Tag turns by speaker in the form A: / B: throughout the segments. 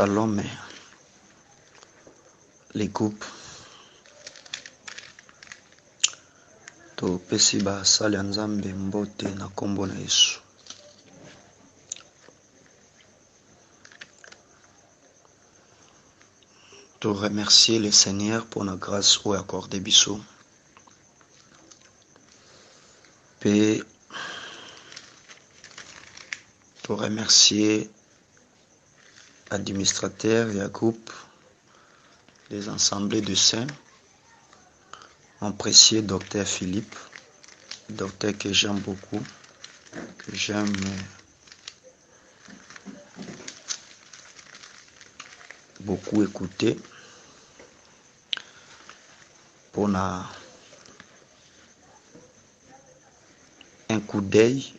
A: Shalom, les groupes. Topesi basali ya Nzambe mbote na kombo na Yesu. To remercier le Seigneur pour la grâce ou accordé biso. Pe to remercier administrateur et groupe des assemblées de saints, mon précieux docteur Philippe, docteur que j'aime beaucoup, que j'aime beaucoup écouter pour un coup d'œil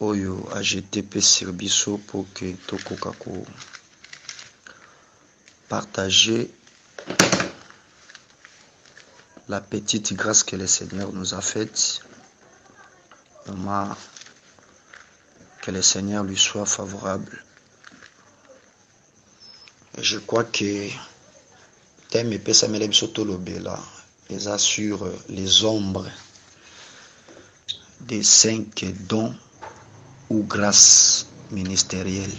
A: oyo AGTP Serviso pour que tokoka ko partager la petite grâce que le Seigneur nous a faite. Vraiment, que le Seigneur lui soit favorable. Et je crois que thème et pesa melem soto lobela est sur les ombres des 5 dons ou grâces ministérielles.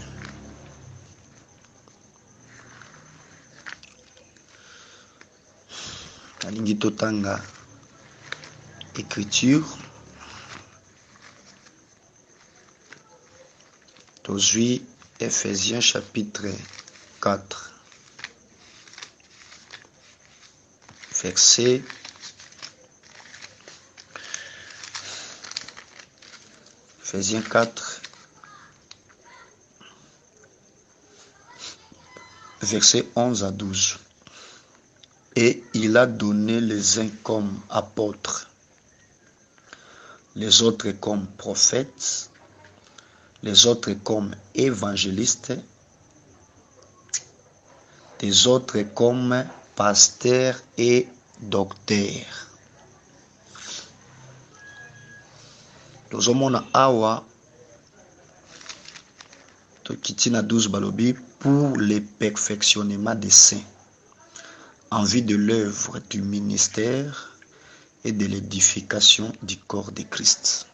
A: Alingi totanga écriture tozui Ephésiens chapitre 4 verset Ephésiens 4 verset 11 à 12. Et il a donné les uns comme apôtres, les autres comme prophètes, les autres comme évangélistes, les autres comme pasteurs et docteurs. Tozomona awa tokitina 12 balobi pour le perfectionnement des saints en vue de l'œuvre du ministère et de l'édification du corps de Christ.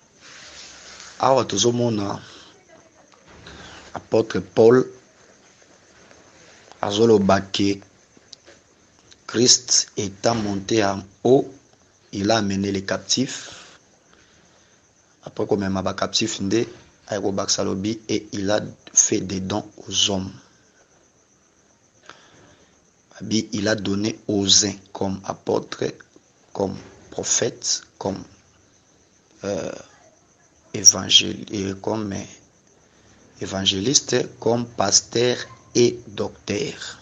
A: Awa tozomona apôtre Paul azolobaki Christ étant monté en haut, il a amené les captifs. Après qu'on m'a captif ndé aérobak et il a fait des dons aux hommes. Il a donné aux uns comme apôtres, comme prophètes, comme évangélistes, comme pasteurs et docteurs.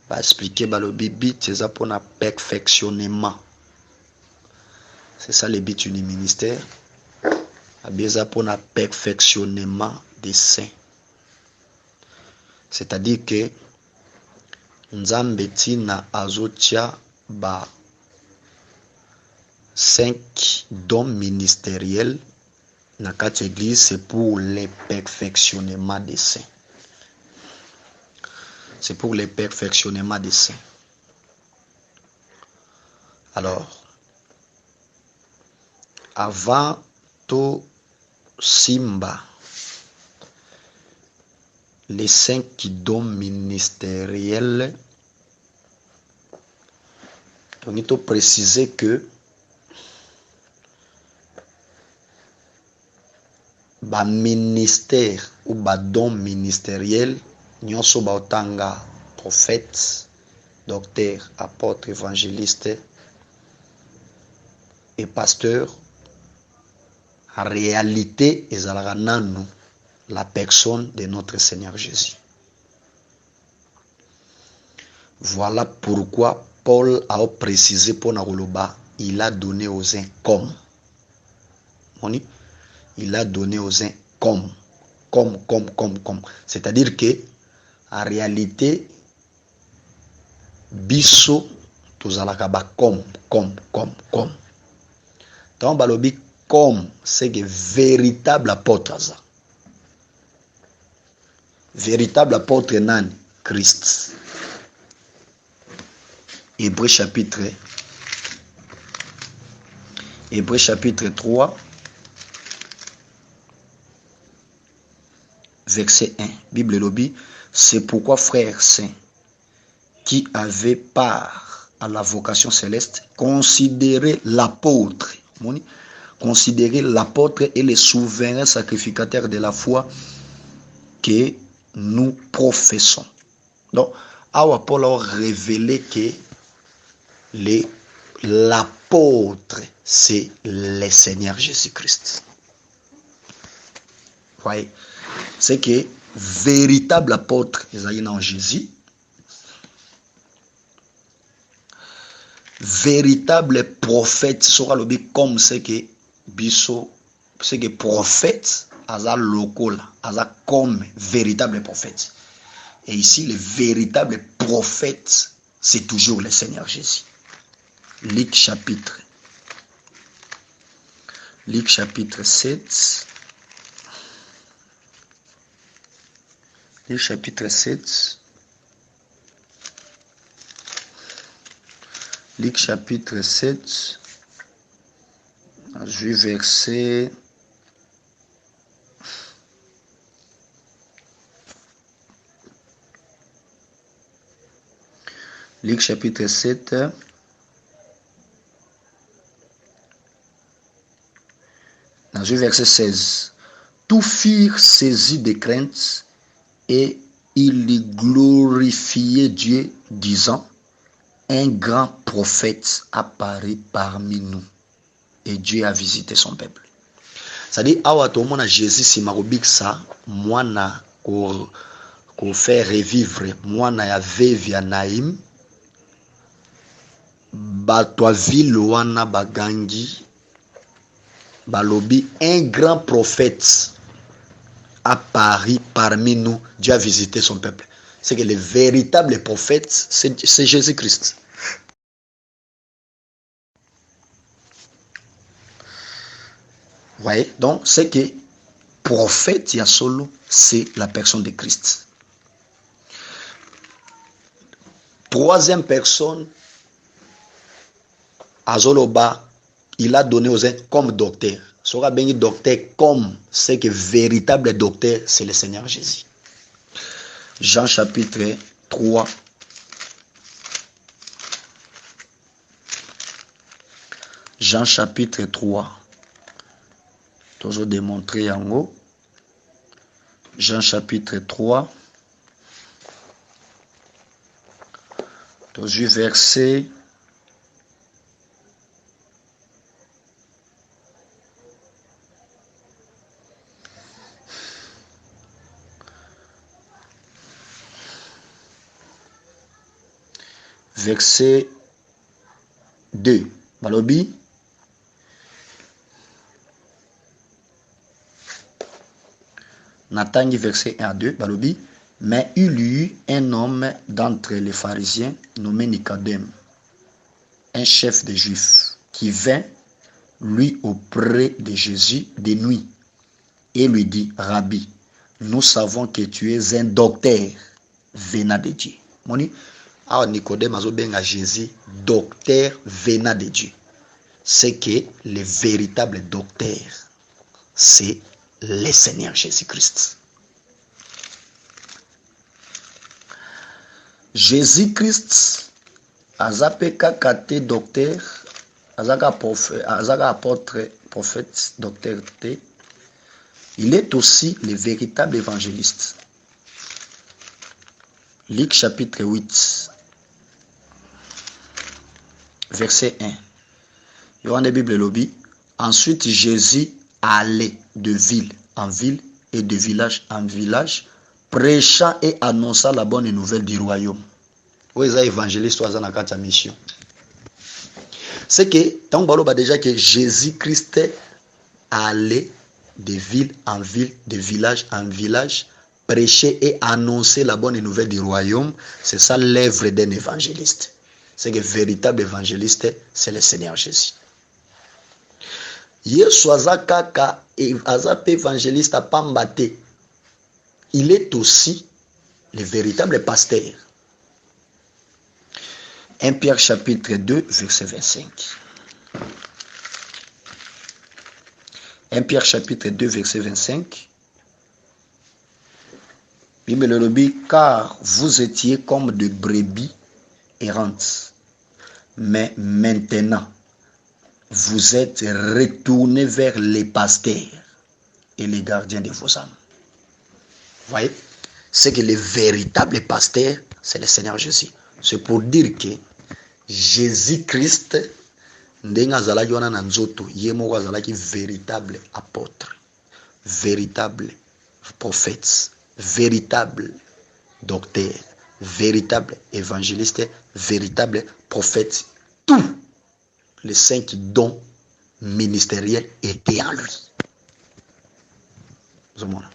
A: Va expliquer le but, c'est ça pour un perfectionnement. C'est ça le but du ministère. C'est ça pour un perfectionnement des saints. C'est-à-dire que Nzambe tina azotia ba 5 dons ministériels na quatre églises, c'est pour le perfectionnement des saints. C'est pour le perfectionnement des saints. Alors, avant to simba les 5 dons ministériels, on doit préciser que ba ministère ou ba don ministériel nyonso ba otanga prophète, docteur, apôtre, évangéliste et pasteur, en réalité ezalaka nanu la personne de notre Seigneur Jésus. Voilà pourquoi Paul a précisé pour Naroloba, il a donné aux uns comme. Il a donné aux uns comme. C'est-à-dire que, en réalité, biso, tozalaka ba comme. Tant balobi comme, c'est que véritable apôtre. Véritable apôtre nani? Christ. Hébreux chapitre 3, verset 1. Bible lobby, c'est pourquoi frères saints qui avaient part à la vocation céleste, considérez l'apôtre et les souverains sacrificateurs de la foi que nous professons. Donc, awa Paul a révélé que l'apôtre, c'est le Seigneur Jésus-Christ. Voyez, c'est que véritable apôtre, ils ont en Jésus. Véritable prophète, sera le comme c'est que biso, c'est que prophète, aza local, aza comme véritable prophète. Et ici, le véritable prophète, c'est toujours le Seigneur Jésus. Luc chapitre 7. Luc chapitre 7. Luc chapitre 7. Je vais verser Luc chapitre 7. Je vais verset 16. Tous firent saisis de crainte et ils glorifiaient Dieu, disant: un grand prophète apparaît parmi nous et Dieu a visité son peuple. C'est-à-dire, awa to mona Jésus si marobiksa mwana ko faire revivre mwana ya vevi ya Naïm batwa ville wana bagangi balobi un grand prophète apparaît parmi nous, Dieu a visité son peuple. C'est que le véritable prophète, c'est Jésus-Christ. Vous voyez? Donc, c'est que prophète, il y a solo, c'est la personne de Christ. Troisième personne, Azoloba, il a donné aux uns comme docteur. Sera bien docteur comme c'est que véritable docteur, c'est le Seigneur Jésus. Jean chapitre 3. Jean chapitre 3. Toujours démontré en haut. Jean chapitre 3. Toujours verset. Verset 2. Balobi. Nathan verset 1 à 2. Balobi. Mais il y eut un homme d'entre les pharisiens nommé Nicodème, un chef des Juifs, qui vint lui auprès de Jésus de nuit et lui dit: Rabbi, nous savons que tu es un docteur venant de Dieu. Moni, alors Nicodème a bien à Jésus, docteur venant de Dieu. C'est que le véritable docteur, c'est le Seigneur Jésus-Christ. Jésus-Christ, azapeka kate docteur, azaka apôtre, prophète, docteur, il est aussi le véritable évangéliste. Luc chapitre 8, verset 1. Yohan de Bible lobby. Ensuite, Jésus allait de ville en ville et de village en village, prêchant et annonçant la bonne nouvelle du royaume. Où est évangéliste dans la mission? C'est que, tant que déjà que Jésus-Christ allait de ville en ville, de village en village, prêcher et annoncer la bonne nouvelle du royaume, c'est ça l'œuvre d'un évangéliste. C'est que le véritable évangéliste, c'est le Seigneur Jésus. Yesu azaka évangéliste à Pambate. Il est aussi les véritables pasteurs. 1 Pierre chapitre 2, verset 25. 1 Pierre chapitre 2, verset 25. Bible le dit, car vous étiez comme de brebis errantes, mais maintenant, vous êtes retournés vers les pasteurs et les gardiens de vos âmes. Vous voyez, c'est que les véritables pasteurs, c'est le Seigneur Jésus. C'est pour dire que Jésus-Christ, véritable apôtre, véritable prophète, véritable docteur, véritable évangéliste, véritable prophète. Tous les 5 dons ministériels étaient en lui. Nous sommes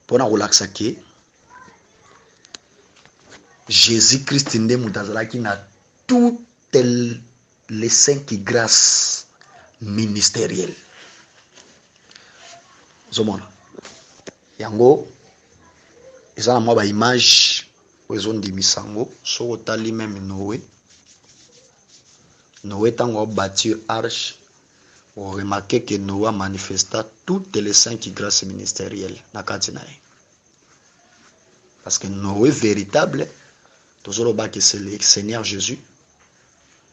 A: pour relaxer que Jésus-Christ n'a toutes les 5 grâces ministérielles. Zomona. Yango, ils ont une image, ils ont dit misango, so tali même Noé. Noé tango bâti arche. Vous remarquez que Noé manifesta toutes les 5 grâces ministérielles. Parce que Noé véritable, toujours que c'est le Seigneur Jésus.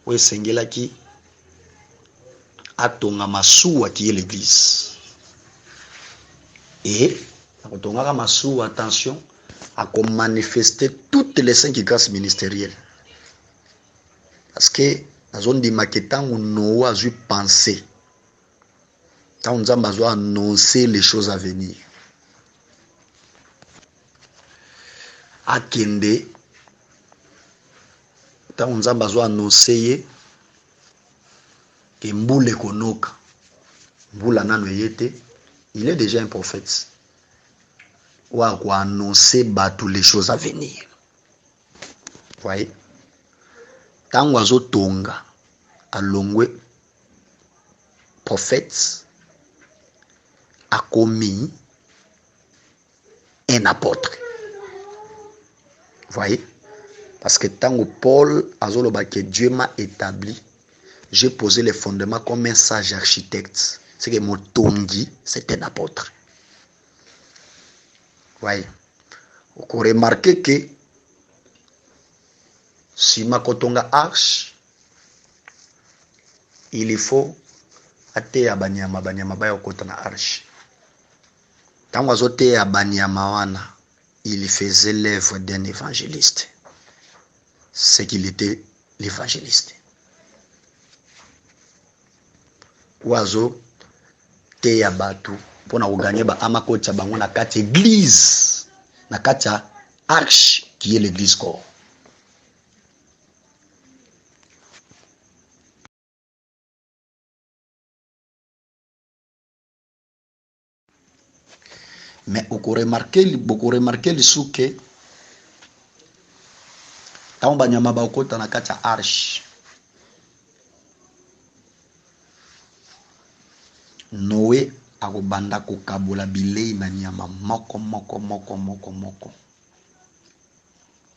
A: Oui, Seigneur qui a ton amasoua qui est l'église. Et quand on a amasoua, attention, à manifester toutes les 5 grâces ministérielles. Parce que dans zone de maquetant où Noé a dû penser. Quand on a besoin d'annoncer les choses à venir. À Kende, quand on a besoin d'annoncer que Mboule Konoka, Mboula Nanoyete, il est déjà un prophète. Ou à annoncer toutes les choses à venir. Vous voyez? Quand on a Tonga, à Longwe, prophète, a commis un apôtre. Vous voyez? Parce que tant que Paul a dit que Dieu m'a établi, j'ai posé les fondements comme un sage architecte. C'est que mon Tongi, c'est un apôtre. Vous voyez? Vous remarquez que si ma kotonga arche, il faut até abanyama baya kotana arche. Tant que à Banyamawana, il faisait l'œuvre d'un évangéliste. C'est qu'il était l'évangéliste. Oiseau, te ya batu, pour nous gagner, amakocha bango na kati église, na kati arche qui est l'église corps. Mais beaucoup remarqué le souke. Tant banyama ba okota na kati arche. Noé akobanda kokabola bilei na nyama moko.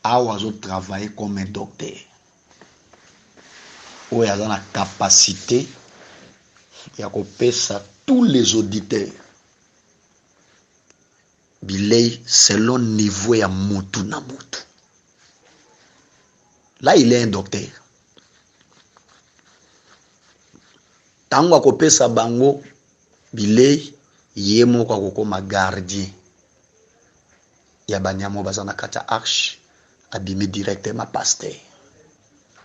A: Awa zo travailler comme un docteur. Ou ya na capacité ya kopesa tous les auditeurs. Bilei selon niveau ya mutu na mutu. Là il est un docteur. Tango akopesa bango bilei yemo kwa kokoma gardien. Ya banyamo bazana kata arche abimi directement pasteur.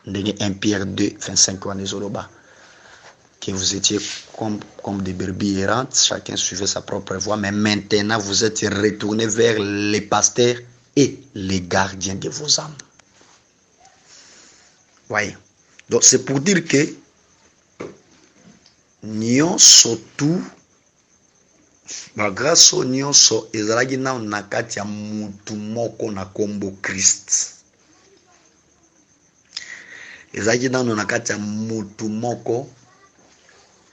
A: Ndenge 1 Pierre 2 25 wanezoloba. Que vous étiez comme des brebis errantes, chacun suivait sa propre voie, mais maintenant vous êtes retournés vers les pasteurs et les gardiens de vos âmes. Voyez. Donc c'est pour dire que nous surtout grâce au nyonso ezalaki na nakati ya mutu moko na kombo Christ. Ezalaki na nakati ya mutu moko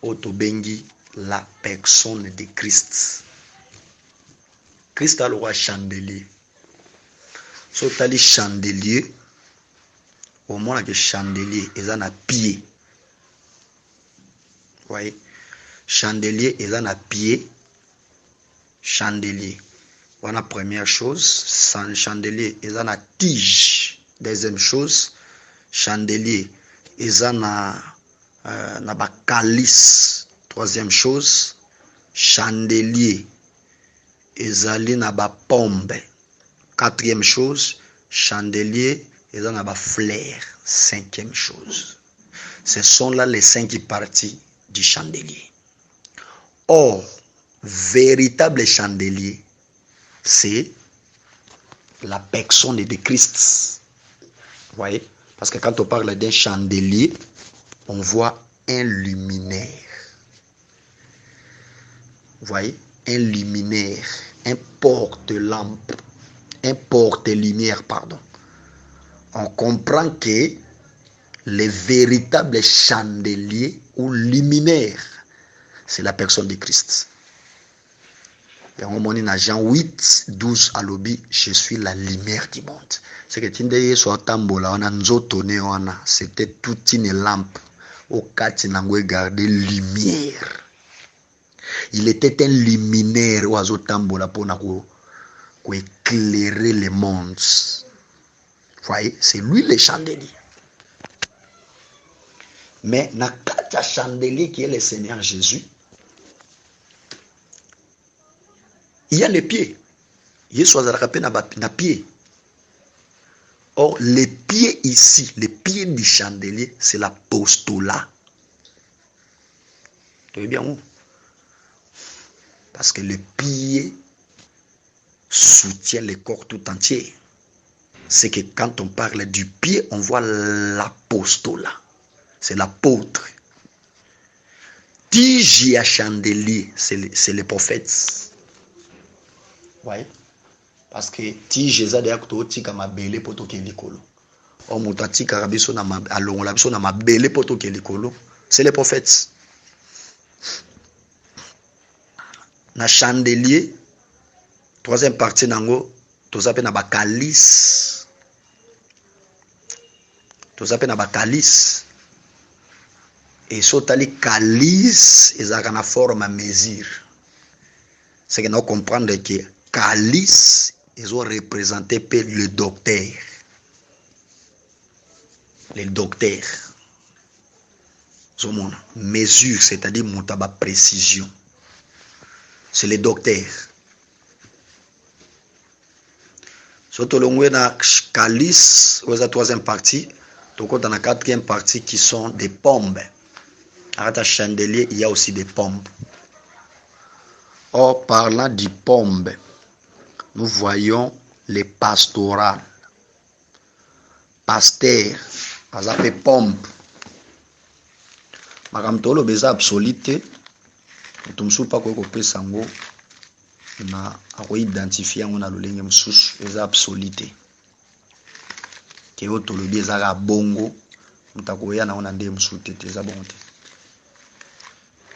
A: oto bengi la personne de Christ. Christ a le roi chandelier. So tali chandelier, au moins que chandelier, ils ont un pied. Vous voyez? Chandelier, ils ont un pied. Chandelier. Voilà la première chose. Chandelier, ils ont une tige. Deuxième chose, chandelier, ils ont un calice. Troisième chose, chandelier, ils ont une pombe. Quatrième chose, chandelier, ils ont une fleur. Cinquième chose. Ce sont là les 5 parties du chandelier. Or, véritable chandelier, c'est la personne de Christ. Vous voyez? Parce que quand on parle d'un chandelier, on voit un luminaire. Vous voyez? Un luminaire, un porte-lampe, un porte-lumière, pardon. On comprend que le véritable chandelier ou luminaire, c'est la personne de Christ. Et on dit dans Jean 8, 12 à l'obi, je suis la lumière du monde. C'est que Tinde soit tambola, on a nzotone, c'était toute une lampe au kati nangwe garder lumière. Il était un luminaire au azotambola pour éclairer le monde. Vous voyez, c'est lui le chandelier. Mais na kati chandelier qui est le Seigneur Jésus, il y a les pieds. Yesu azalaka na pied. Or, les pieds ici, les pieds du chandelier, c'est l'apostolat. Tu vois bien où? Parce que le pied soutient le corps tout entier. C'est que quand on parle du pied, on voit l'apostolat. C'est l'apôtre. Tige à chandelier, c'est les prophètes. Ouais. Parce que tige ezali ya kotika mabele poto ke likolo. O mutati karabiso na alongola biso na mabele poto ke likolo. C'est les prophètes. Na chandelier, troisième partie nango, tozape na ba calice. Tozape na ba calice. Et sotali calice ezaka na forme à mesure. C'est que nous comprenons que calice, ils ont représenté le docteur. Les docteurs. Mesure, c'est-à-dire moutaba précision. C'est les docteurs. Surtout le na calice, ou la troisième partie, donc dans la quatrième partie qui sont des pompes. À la chandelier, il y a aussi des pompes. Or, parlant du pompe, nous voyons les pastorales. Pasteur, ça s'appelle pompe. Makamtolo beza absolute, tumsu pa ko pe sango na ako identifier ngona lolenge msusu beza absolute. Ke otolo beza ga bongo, mutako ya na ona nde msute te za bonte.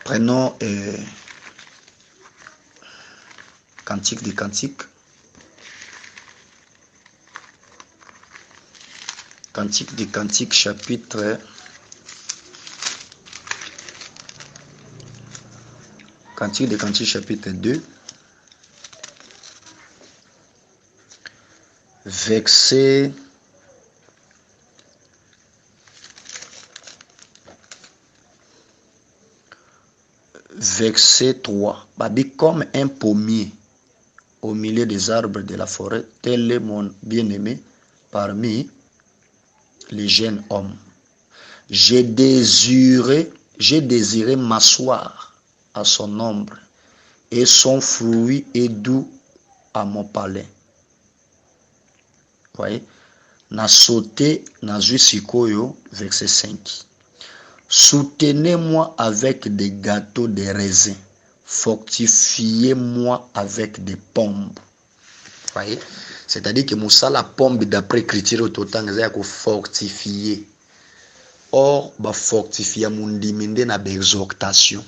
A: Prenons Cantique des Cantiques. Cantique des Cantiques, chapitre. Cantique des Cantiques, chapitre 2. Verset. Verset 3. Babi comme un pommier au milieu des arbres de la forêt, tel est mon bien-aimé parmi les jeunes hommes. J'ai désiré m'asseoir à son ombre, et son fruit est doux à mon palais. Vous voyez? Na sauté, na sikoyo, verset 5. Soutenez-moi avec des gâteaux de raisin. Fortifiez-moi avec des pompes. Vous voyez? C'est-à-dire que Moussa la pompe d'après l'écriture au total, c'est fortifier. Or, fortifier mon diminde na exhortation.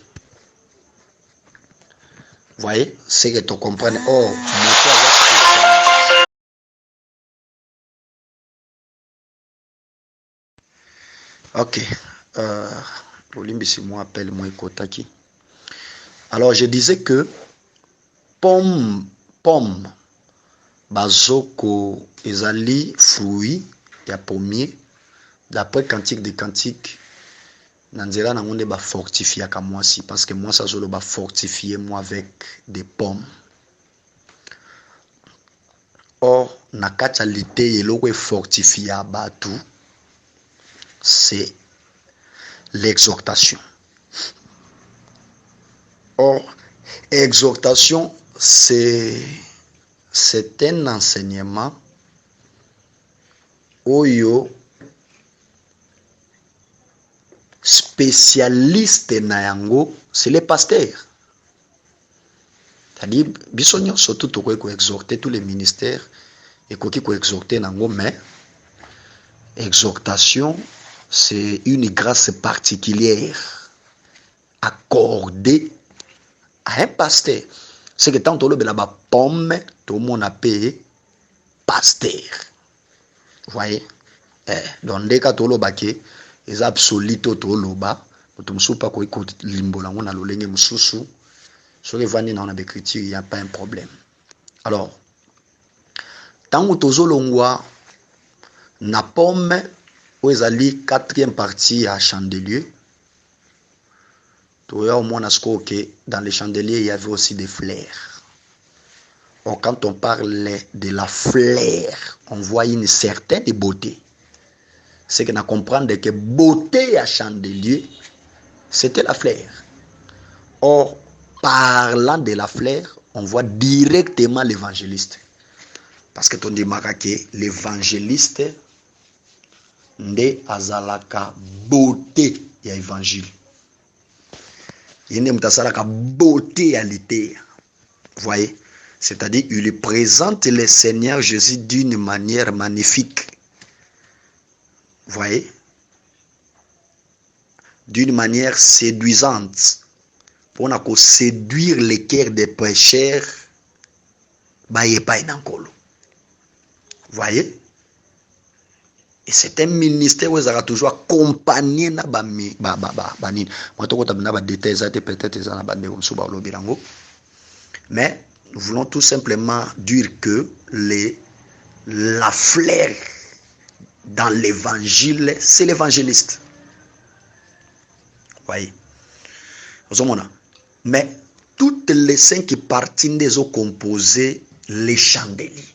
A: voyez, c'est que tu comprends. Oh, ok. Moi appelle moi Kotaki. Alors je disais que pomme, bazoko ezali fruit ya pommier d'après cantique de cantique. Nanzela na ngonde ba fortifier ka mwasi parce que moi ça zolo ba fortifier moi avec des pommes. Or na kati ya lite eloko e fortifia batu c'est l'exhortation. Or exhortation c'est un enseignement oyo spécialiste na yango c'est les pasteurs. C'est-à-dire bisogno surtout to ko exhorter tous les ministères et ko exhorter nango, mais exhortation c'est une grâce particulière accordée à un pasteur. C'est que tant que tu as la pomme, tout le monde a payé pasteur. Vous voyez? Donc, dès que tu as dit les absoluto to loba, tu ne pas quoi écouter limbola, on a le lingue mususu. Sur les vannes dans la écriture, il n'y a pas un problème. Alors, tant que tu as longwa na pomme, où est allé quatrième partie à chandelier. Tu vois au moins que dans les chandeliers, il y avait aussi des fleurs. Or, quand on parle de la fleur, on voit une certaine beauté. C'est qu'on a compris que beauté à chandelier, c'était la fleur. Or, parlant de la fleur, on voit directement l'évangéliste. Parce que ton démarre que l'évangéliste nde azalaka beauté ya évangile. Il y a beauté à l'été. Vous voyez? C'est-à-dire, il présente le Seigneur Jésus d'une manière magnifique. Vous voyez? D'une manière séduisante. Pour séduire les cœurs des pécheurs. Vous voyez? Et c'est un ministère où ils aura toujours accompagné na bani. Moi to kota na ba détails peut-être ils en bande on suba lo bilango. Mais nous voulons tout simplement dire que la fleur dans l'évangile, c'est l'évangéliste. Vous voyez? Mais toutes les 5 parties des eaux composées les chandeliers.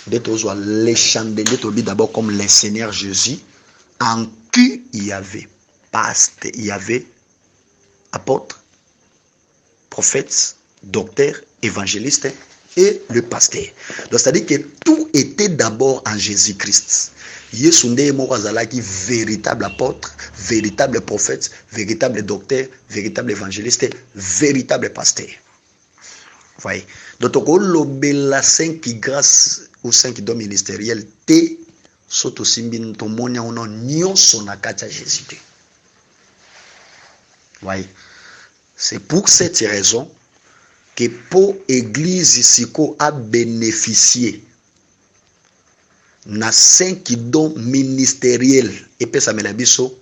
A: Les chandeliers tombent d'abord comme le Seigneur Jésus, en qui il y avait pasteur, il y avait apôtre, prophète, docteur, évangéliste et le pasteur. Donc c'est-à-dire que tout était d'abord en Jésus-Christ. Yesunde Morazalaki, véritable apôtre, véritable prophète, véritable docteur, véritable évangéliste, véritable pasteur. Vous voyez? Donc la 5 grâces ou 5 dons ministériels te soto simbin to monia ono nyonso na kati ya Jésus. Vous voyez? C'est pour cette raison que pour église siko a bénéficié na 5 dons ministériels et pesa melabiso.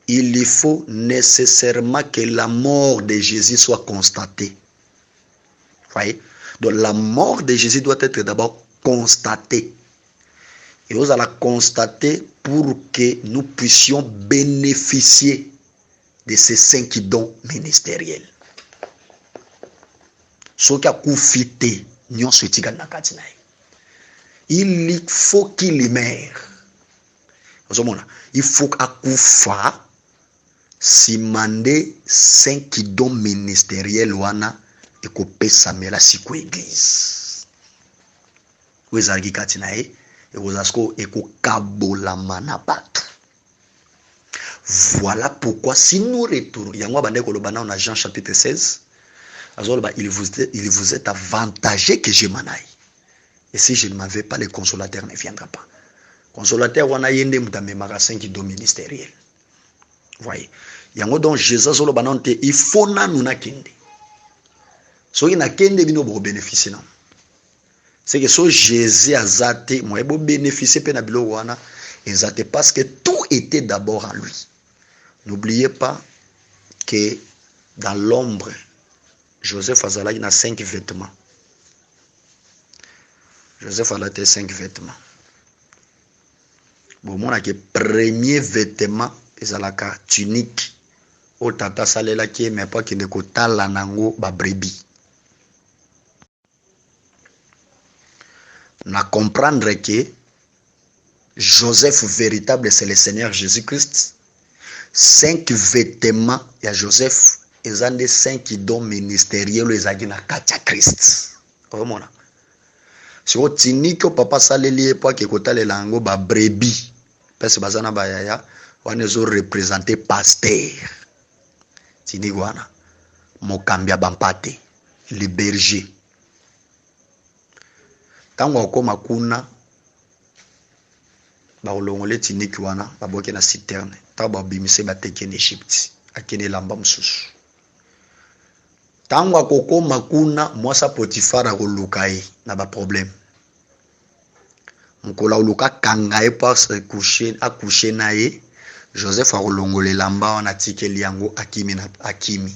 A: Il faut nécessairement que la mort de Jésus soit constatée. Vous voyez? Donc la mort de Jésus doit être d'abord constatée. Et vous allez la constater pour que nous puissions bénéficier de ces 5 dons ministériels. Ce qui a coufité, il faut qu'il meure. Il faut qu'Akoufa si mandé 5 dons ministériels wana et qu'on pesa mela siko église. Vous avez katinae et vous asko et qu'on kabola manabatu. Voilà pourquoi si nous retournons, yangwa bande ko lobana on a Jean chapitre 16. Il vous est avantagé que je m'en aille. Et si je ne m'en vais pas, le consolateur ne viendra pas. Consolateur wana yende mutamemara 5 dons ministériels. Voyez, yango donc Jésus zolo banante il faut nanu na kende soki na kende bino bo bénéficier na c'est que so Jésus azate moi bo bénéficier pe na biloko wana ezate parce que tout était d'abord en lui. N'oubliez pas que dans l'ombre Joseph azalaki na 5 vêtements. Joseph a 5 vêtements. Bon, mon premier vêtement ezalaka tunique. O tata salela ki mais pas ki ne kotala nango ba brebis. Na comprendre que Joseph véritable c'est le Seigneur Jésus-Christ. 5 vêtements ya Joseph ezande 5 dons ministériels ezaki na katia Christ. Omona. Si o tunique papa saleli po ki kotalela nango ba brebis. Parce que bazana ba yaya wanezo représenter pasteur. Tinigwana mokambia bampate le berger tango akoma kuna ba olongole tiniki wana baboke na citerne ta ba bimise bateke en Egypte akene lamba mususu tango akokoma kuna mwasa Potifar akolukai na ba problème mukola oluka kangaye parce coucher na ye Joseph a rolongolé lamba wana tikeli yango akimi na akimi.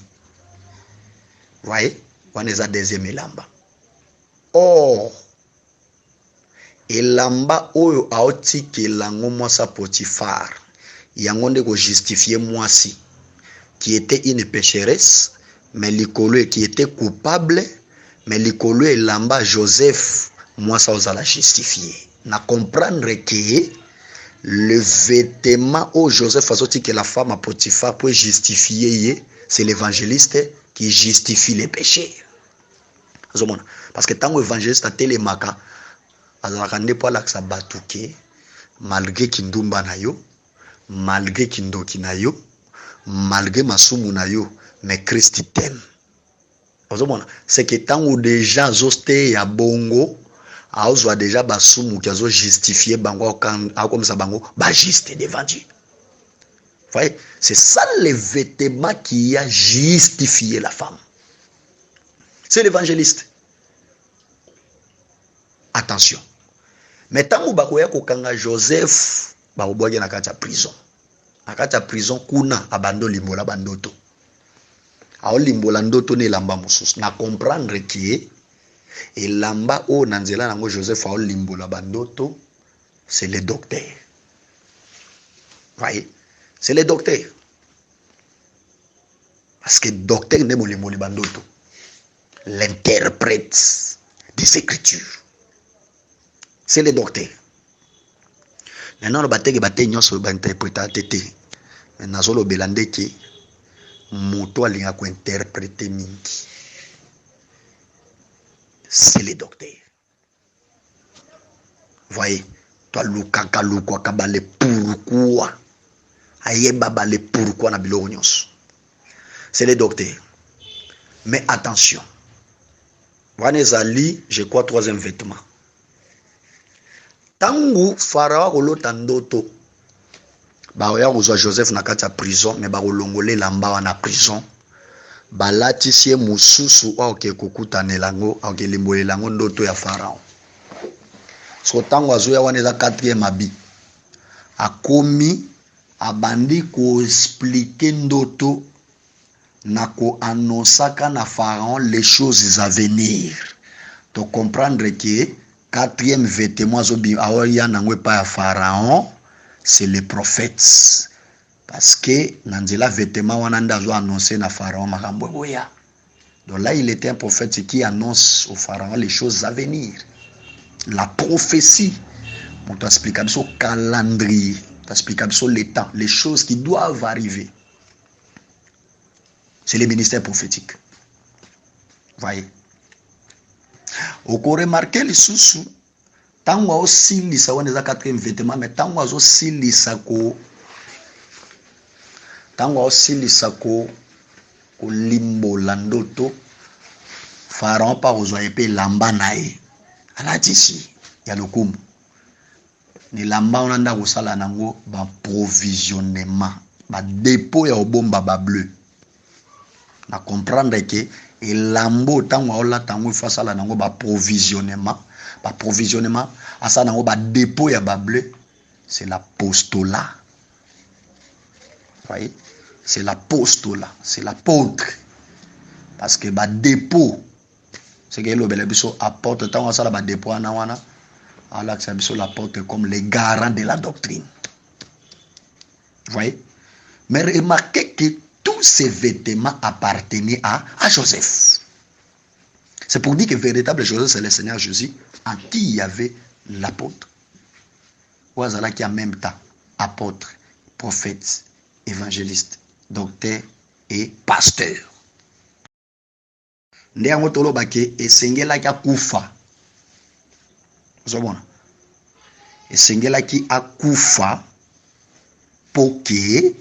A: Voyez, on est à deuxième lamba. Or, elamba oyo aotiki lango mwasa Potifar, yango nde ko justifier mwasi qui était une pécheresse, mais likolo qui était coupable, mais likolo elamba Joseph mwasa ozala justifier. Na comprendre que le vêtement où Joseph a sorti que la femme à Potiphar peut justifier, c'est l'évangéliste qui justifie les péchés. Parce que tant que l'évangéliste a télémaka, azakande pas la sabatuke, malgré kindumba na yo, malgré kindoki na yo, malgré masumu na yo, mais Christ t'aime. C'est que tant que déjà zoste ya bongo, aozwa déjà basumu qui azo justifier bango comme ça bango ba juste devant Dieu. Voyez, c'est ça le vêtement qui a justifié la femme. C'est l'évangéliste. Attention. Mais tant bakoya kokanga Joseph ba obwage na kati ya prison. Na kati ya prison kuna abando limbola bandoto. A limbola ndoto ne lamba mususu na comprendre que et lamba o nanzela nango Joseph a limbola bandoto, c'est le docteur. Voyez, c'est le docteur. Parce que docteur n'est pas bandoto. L'interprète des Écritures. C'est le docteur. Maintenant, le bataille nyon so ba interpréter tété. Maintenant, so lo belande ki moto alinga ko interpréter mingi. C'est le docteur. Voyez, toi lukaka lukwa kabale pourquoi ayeba bale pourquoi na biloko nyonso. C'est le docteur. Mais attention. Wanezali, je crois troisième vêtement. Tangu Pharaon kolota ndoto. Ba oya kozwa Joseph na kati ya prison, mais ba kolongole lamba wana prison. Balatisie mususu wa oke kokutanelango oke limbolelango ndoto ya Pharaon. So tango azoya wana eza 4e abi. Akomi abandi ko expliquer ndoto na ko annonsaka na Pharaon les choses à venir. To comprendre que 4e vêtement zobi aoya nangwe pa ya Pharaon, c'est les prophètes. Parce que Nandela vêtement wana ndazo annoncer na Pharaon makambo boya. Donc là il était un prophète qui annonce au Pharaon les choses à venir. La prophétie pour t'expliquer son calendrier, t'expliquer sur les temps, les choses qui doivent arriver. C'est le ministère prophétique. Voyez. Au remarquer les sous tango aussi lisa wana za 4e vêtement mais tango aussi lisa ko tango aussi lisako limbola ndoto Pharaon pa kozwa epe lamba nae alatisi ya lokumu ni lamba ona nda kosala nango ba provisionnement ba dépôt ya obomba ba bleu. Na comprendre que et lambo tango ola tango face à la nango ba provisionnement à ça nango ba dépôt ya ba bleu, c'est l'apostolat. Voyez, c'est l'apostolat, c'est l'apôtre. Parce que ba dépôt c'est que le biso apporte tango ça la ba dépôt na wana ala que biso l'apporte comme les garants de la doctrine. Voyez, mais remarquez que tous ces vêtements appartenaient à Joseph. C'est pour dire que véritable Joseph, c'est le Seigneur Jésus, en qui il y avait l'apôtre. Ouazala qui en même temps, apôtre, prophète, évangéliste, docteur et pasteur. Ndéango tolo bake esengela ki akufa. Zobona. Esengela ki akufa poke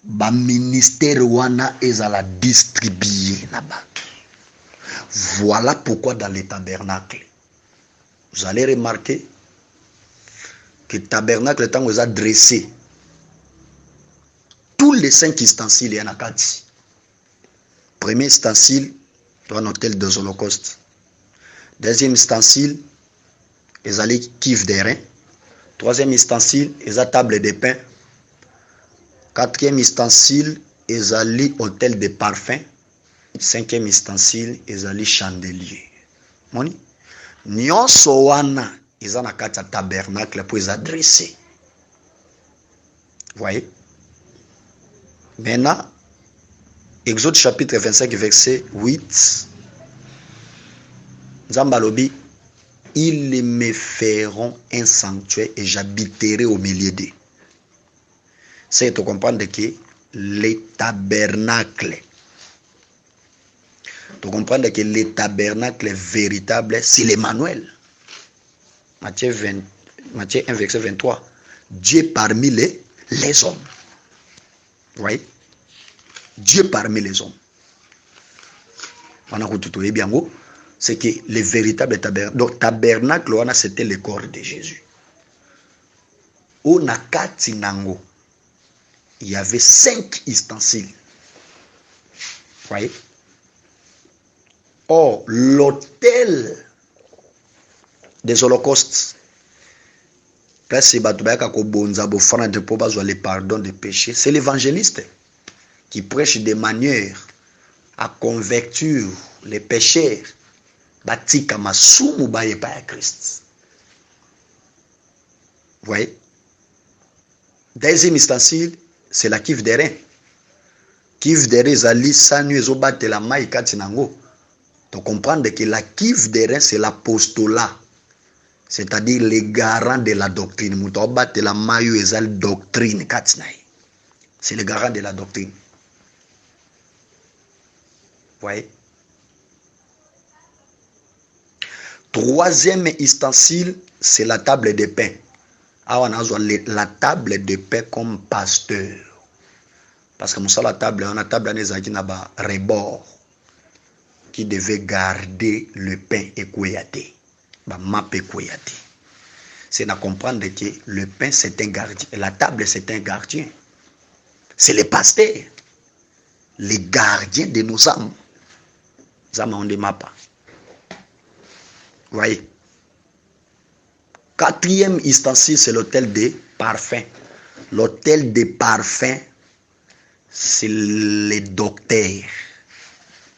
A: ba ministère wana ezala distribué là-bas. Voilà pourquoi dans les tabernacles, vous allez remarquer que le tabernacle est vous a dressé tous les 5 ustensiles et anakati. Premier ustensile, un hôtel des holocaustes. Deuxième ustensile, ils allaient kiff des reins. Troisième ustensile, ils allaient table de pain. Quatrième ustensile, ils allaient hôtel de parfum. Cinquième ustensile, ils allaient chandelier. Moni, nyonso wana, ils allaient na tabernacle pour les adresser. Voyez? Maintenant, Exode chapitre 25, verset 8. Zambalobi, ils me feront un sanctuaire et j'habiterai au milieu d'eux. C'est de comprendre que les tabernacles, de comprendre que les tabernacles véritables, c'est l'Emmanuel. Matthieu 1, verset 23. Dieu parmi les hommes. Vous voyez? Dieu parmi les hommes. C'est que les véritables tabernacles. Donc, tabernacle, c'était le corps de Jésus. On a 4 nango. Il y avait 5 ustensiles. Vous voyez? Or, l'autel des holocaustes, c'est le pardon des péchés. C'est l'évangéliste qui prêche de manière à convertir les pécheurs. Batika masumu baye pa Christ. Vous voyez? Deuxième ustensile, c'est la kiff des reins. Kiff des reins, zali sanu ezobate la maï katinango. Donc comprendre que la kiff des reins, c'est l'apostolat. C'est-à-dire les garants de la doctrine. Moutobate la maï ezal doctrine katinai. C'est le garant de la doctrine. Vous voyez? Troisième ustensile, c'est la table de pain. La table de pain comme pasteur. Parce que nous la table, on a table à rebord qui devait garder le pain et kouyaté. C'est à comprendre que le pain c'est un gardien, la table c'est un gardien. C'est le pasteur, les gardiens de nos âmes. Ça on ne m'a pas. Vous voyez? Quatrième ustensile, c'est l'autel des parfums. L'autel des parfums, c'est les docteurs.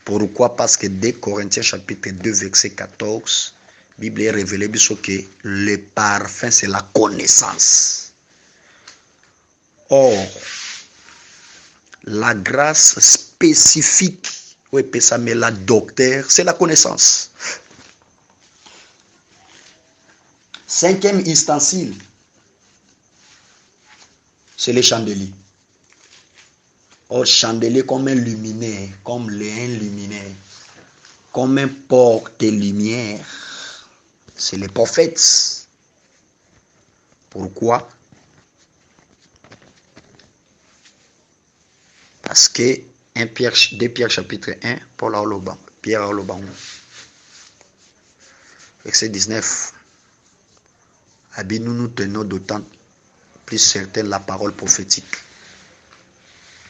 A: Pourquoi? Parce que dès Corinthiens chapitre 2, verset 14, la Bible est révélée que le parfum, c'est la connaissance. Or, la grâce spécifique, oui, mais la docteur, c'est la connaissance. Cinquième ustensile, c'est les chandeliers. Or, chandelier comme un luminaire, comme un luminaire, comme un porte-lumière, c'est les prophètes. Pourquoi? Parce que 2 Pierre chapitre 1, Paul a Oloban, Pierre a Oloban, verset 19. nous tenons d'autant plus certaine la parole prophétique,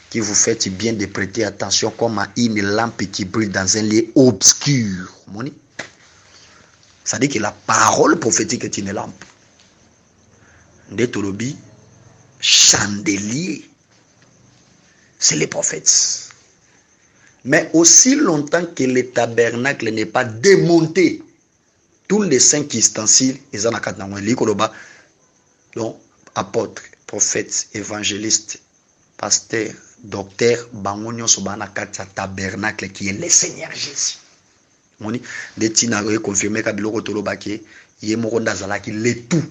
A: qui vous fait bien de prêter attention comme à une lampe qui brille dans un lieu obscur. Ça dit que la parole prophétique est une lampe. Ndetolobi, chandelier, c'est les prophètes. Mais aussi longtemps que le tabernacle n'est pas démonté, tous les 5 ustensiles, ils en ont donc apôtres, prophètes, évangélistes, pasteurs, docteurs, bangonio sobana katsa tabernacle qui est le Seigneur Jésus. Moni des tina confirmé kabiloko tolobaki yemoronda zalaki le tout.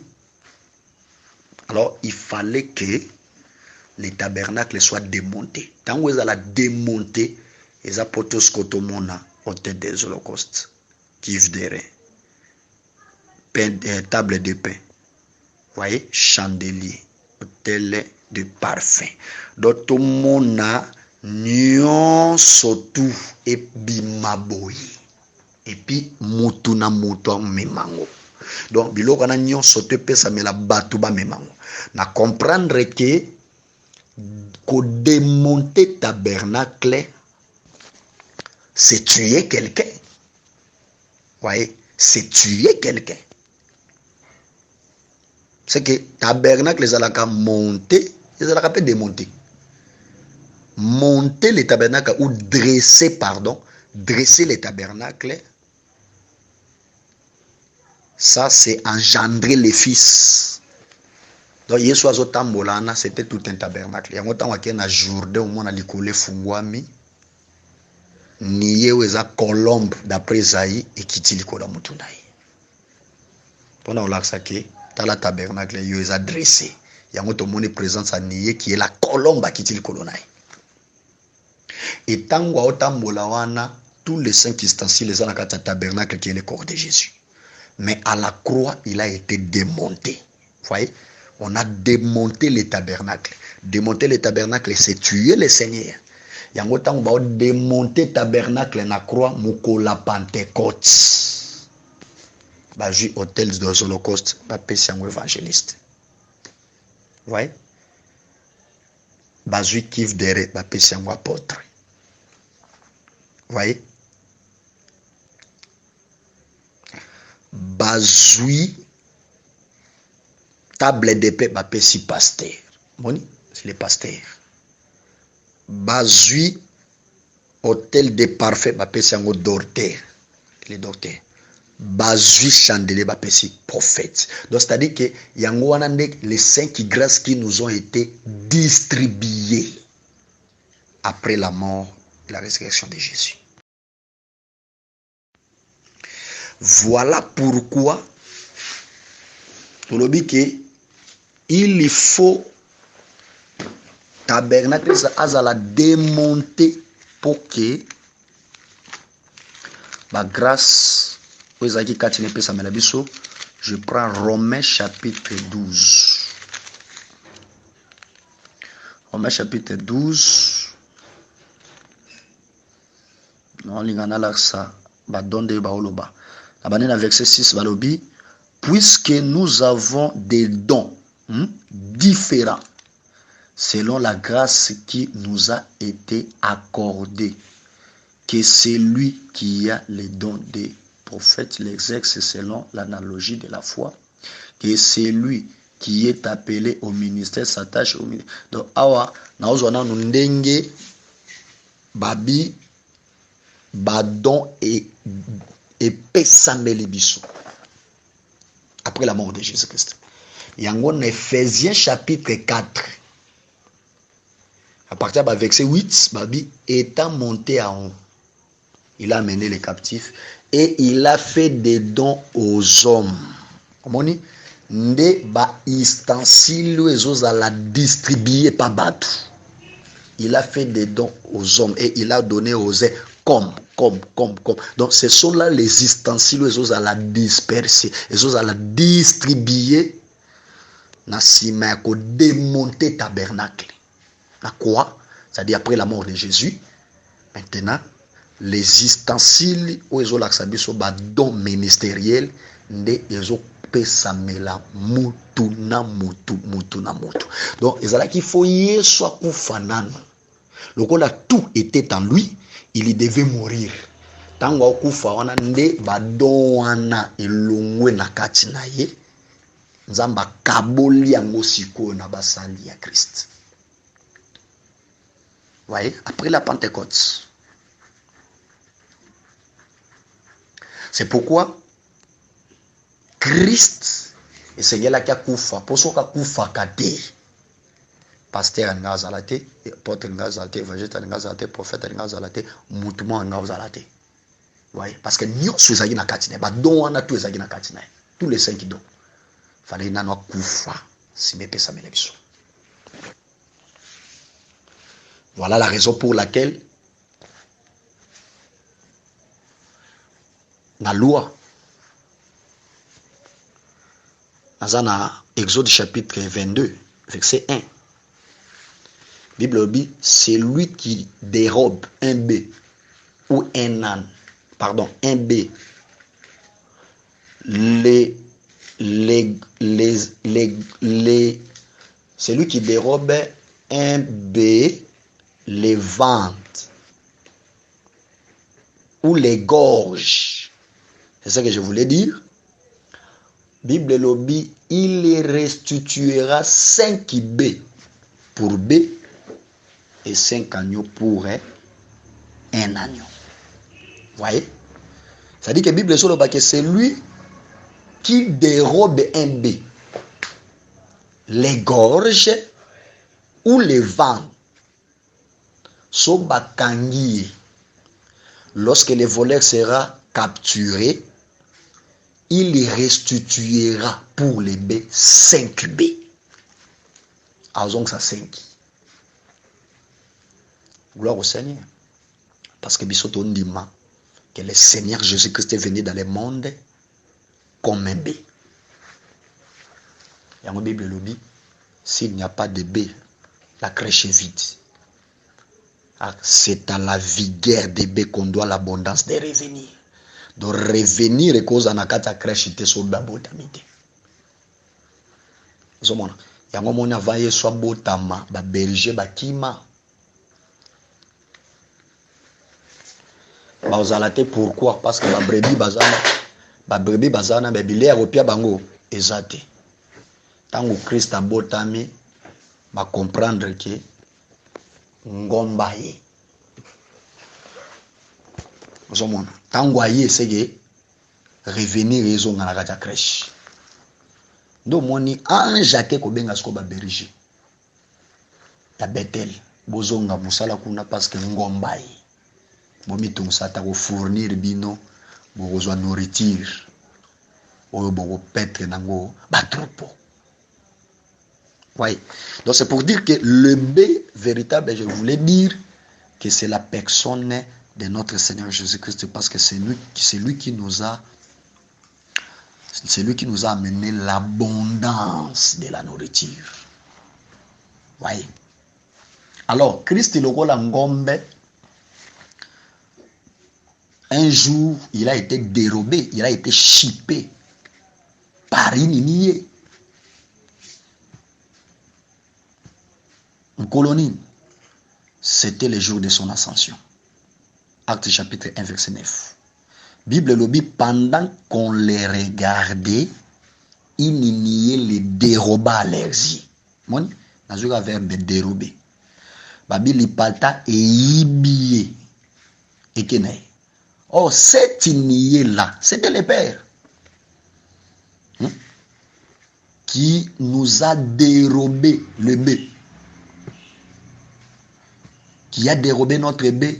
A: Alors il fallait que le tabernacle soit démonté. Tant que ça démonté, les apôtres kotomona au tête des holocaustes, kivdere, table de pain, voyez, chandelier, hôtel de parfum. Donc tout le monde a surtout et bimaboy. Et puis mutuna muto memango. Donc biloko na nyon sote pesa me la batuba memango. Na comprendre que ko démonter tabernacle c'est tuer quelqu'un. Voyez, c'est tuer quelqu'un. C'est que tabernacle les alaka monter, les alaka peut démonter. Monter les tabernacles ou dresser les tabernacles, ça c'est engendrer les fils. Donc Yesu tambolana c'était tout un tabernacle. Yango tanwa ke na Jourdain au mona likole fungwami niye weza colombe d'après Zaï et kitili kola mutunai. Pendant olaksa ke la tabernacle yo est adressé. Yango to moni présence à niye qui est la colombe kitili kolonai. Et tango otambola wana tous les 5 ustensiles les anakata tabernacle qui est le corps de Jésus. Mais à la croix, il a été démonté. Vous voyez, on a démonté les tabernacles. Démonter les tabernacles, c'est tuer le Seigneur. Yango tango ba démonter tabernacle na croix moko la Pentecôte. Ba ju hôtel de Holocauste, ba pesi yango évangéliste. Vous voyez? Ba ju kif dere ba pesi yango apôtre. Vous voyez? Bazui table de paix bapesi pasteur. Moni, c'est les pasteurs. Bazui hôtel de parfait bapesi yango docteur. Les docteurs. Bazui chandelier bapesi prophète. Donc c'est-à-dire que yango wana les 5 grâces qui nous ont été distribuées après la mort et la résurrection de Jésus. Voilà pourquoi il faut tabernacle azala démonter pour que la grâce je prends Romains chapitre 12. Romains chapitre 12. Non, l'ingana là ça va donner baoloba. La verset 6 balobi, puisque nous avons des dons différents selon la grâce qui nous a été accordée, que celui qui a les dons des prophètes l'exerce selon l'analogie de la foi, que celui qui est appelé au ministère s'attache au ministère. Donc awa naozwana nundenge babi badon et Pessamelibiso après la mort de Jésus-Christ. Yangon Ephésiens chapitre 4. À partir du verset 8, Babi étant monté à haut, il a amené les captifs et il a fait des dons aux hommes. Comment on dit? Nde ba ustensiles les à la distribuer par battu. Il a fait des dons aux hommes et il a donné aux hommes comme. Donc ce sont là les ustensiles les à la disperser, les à la distribuer. Na sima ko démonter tabernacle. À quoi? C'est-à-dire après la mort de Jésus. Maintenant, les ustensiles où ils ont l'accès au don ministériel, ils ont pesamela mutu na mutu. Donc ezalaki fo Yesu akufa nanu. Lokola tout était en lui, il devait mourir. Tango akufa wana nde badon wana elongwe na kati na ye. Nzamba kaboli yango sikoyo na basali ya Christ. Voyez, après la Pentecôte. C'est pourquoi Christ esengelaki akufa po soka kufa kate. Pasteur alinga azala te, apôtre alinga azala te, évangéliste alinga azala te, prophète alinga azala te, mutu mo alinga azala te. Voyez, parce que nyonso ezalaki na kati na ye, badon wana tout ezalaki na kati na ye. Tous les 5 dons. Fallait nano akufa si mepesamela biso. Voilà la raison pour laquelle la loi, dans Exode chapitre 22, verset 1, Bible dit, c'est lui qui dérobe un bœuf ou un âne, pardon, un bœuf, c'est lui qui dérobe un bœuf, les ventres ou les gorges. C'est ça que je voulais dire. Bible lobby, il les restituera 5 bœufs pour bœuf et 5 agneaux pour un agneau. Voyez? Ça dit que Bible sur le que c'est lui qui dérobe un bœuf, les gorges ou les ventres. Lorsque le voleur sera capturé, il y restituera pour les bœufs 5 bœufs. Donc ça 5. Gloire au Seigneur. Parce que bisoto ndima que le Seigneur Jésus-Christ est venu dans le monde comme un bœuf. Il y a une Bible le dit, s'il n'y a pas de bœuf, la crèche est vide. C'est à la vigueur des bœufs qu'on doit l'abondance de revenir. De revenir et cause en akata crèche te so babotamite. Zomona. Yango mona vaye so botama ba berger bakima. Ba ozalate pourquoi? Parce que ba brebis bazana ba bilé opia bango ezate. Tango Christ abotami ba comprendre que ngomba ye. Zomona. Tango aye sege revenir ezo ngana kata crèche. Do moni anja ke ko benga sko ba berger. Ta Bethel bozonga musala kuna parce que ngomba ye. Bomi tungsata ko fournir bino bozwa nourriture. Oyo boko petre nango ba troupeau. Oui. Donc c'est pour dire que le bœuf véritable, je voulais dire que c'est la personne de notre Seigneur Jésus-Christ, parce que c'est lui qui nous a amené l'abondance de la nourriture. Oui. Alors, Christ lokola ngombe, un jour, il a été dérobé, il a été chippé par une colonie. C'était le jour de son ascension. Acte chapitre 1 verset 9. Bible le dit, pendant qu'on les regardait, il niait les déroba à leurs yeux. Mon, dans un verbe dérober. Babi palta et ibié. Et kenaï. Oh, cet nié là, c'était le Père. Qui nous a dérobé le bœuf. Qui a dérobé notre bœuf.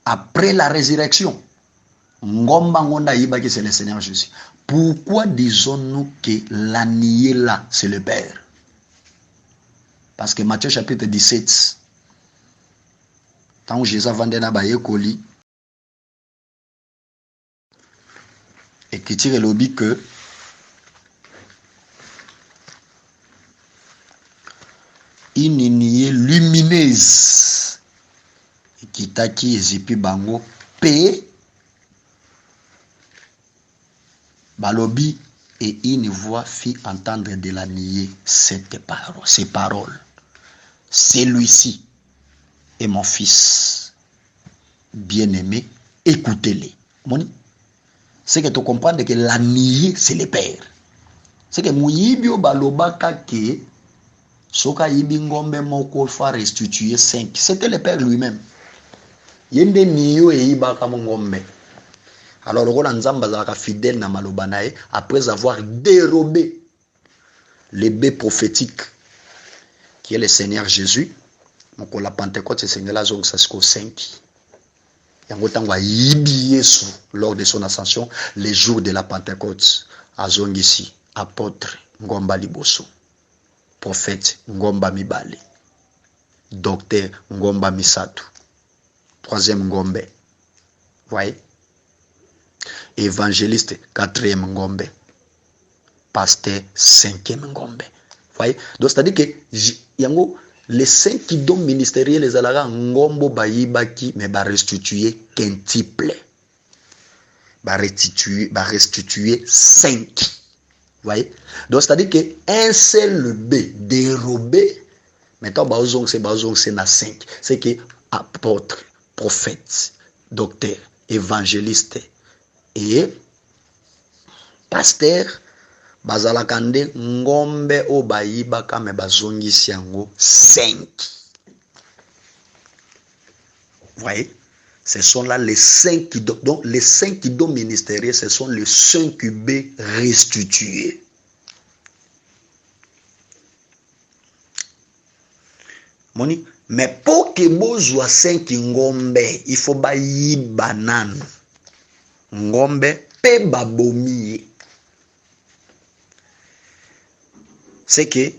A: Après la résurrection, ngomba ngonda yiba que c'est le Seigneur Jésus. Pourquoi disons-nous que l'agneau là, c'est le Père? Parce que Matthieu chapitre 17, quand Jésus vendait na baye koli, et qui tire le but que une lignée lumineuse qui taki ezipi bango pe Balobi, et une voix fit entendre de la nier ces paroles. Celui-ci est mon fils bien-aimé, écoutez-les. C'est que tu comprends que la nier, c'est le père. C'est que Mouyibio Balobaka ke Soka Yibi Ngombe Moko fa restituer 5. C'était le père lui-même. Yende Niyo et Ibaka Ngombe. Alors le rôle Nzamba fidèle na malobanae après avoir dérobé les baies prophétiques qui est le Seigneur Jésus. Donc la Pentecôte c'est Seigneur la zone 5. Lors de son ascension, les jours de la Pentecôte, à Zongisi, apôtre Ngomba Liboso, prophète Ngomba Mibale, docteur Ngomba Misatu, troisième Ngombe, voyez, évangéliste quatrième Ngombe, pasteur cinquième Ngombe, voyez. Donc c'est-à-dire que les 5 qui donnent ministériels les alara Ngombo Bayibaki mais va restituer quintuple. Va restituer 5. Voyez? Donc c'est-à-dire que un seul B dérobé, maintenant c'est na 5. C'est que apôtre, prophète, docteur, évangéliste et pasteur bazalakande ngombe o bayibaka me bazongisi yango 5. Voyez? Ce sont là les 5 qui donnent. Donc les 5 qui donnent ministériels, ce sont les 5 B restitués. Moni, mais pour que bozwa 5 ngombe, il faut bayi banane. Ngombe pe babomi. C'est que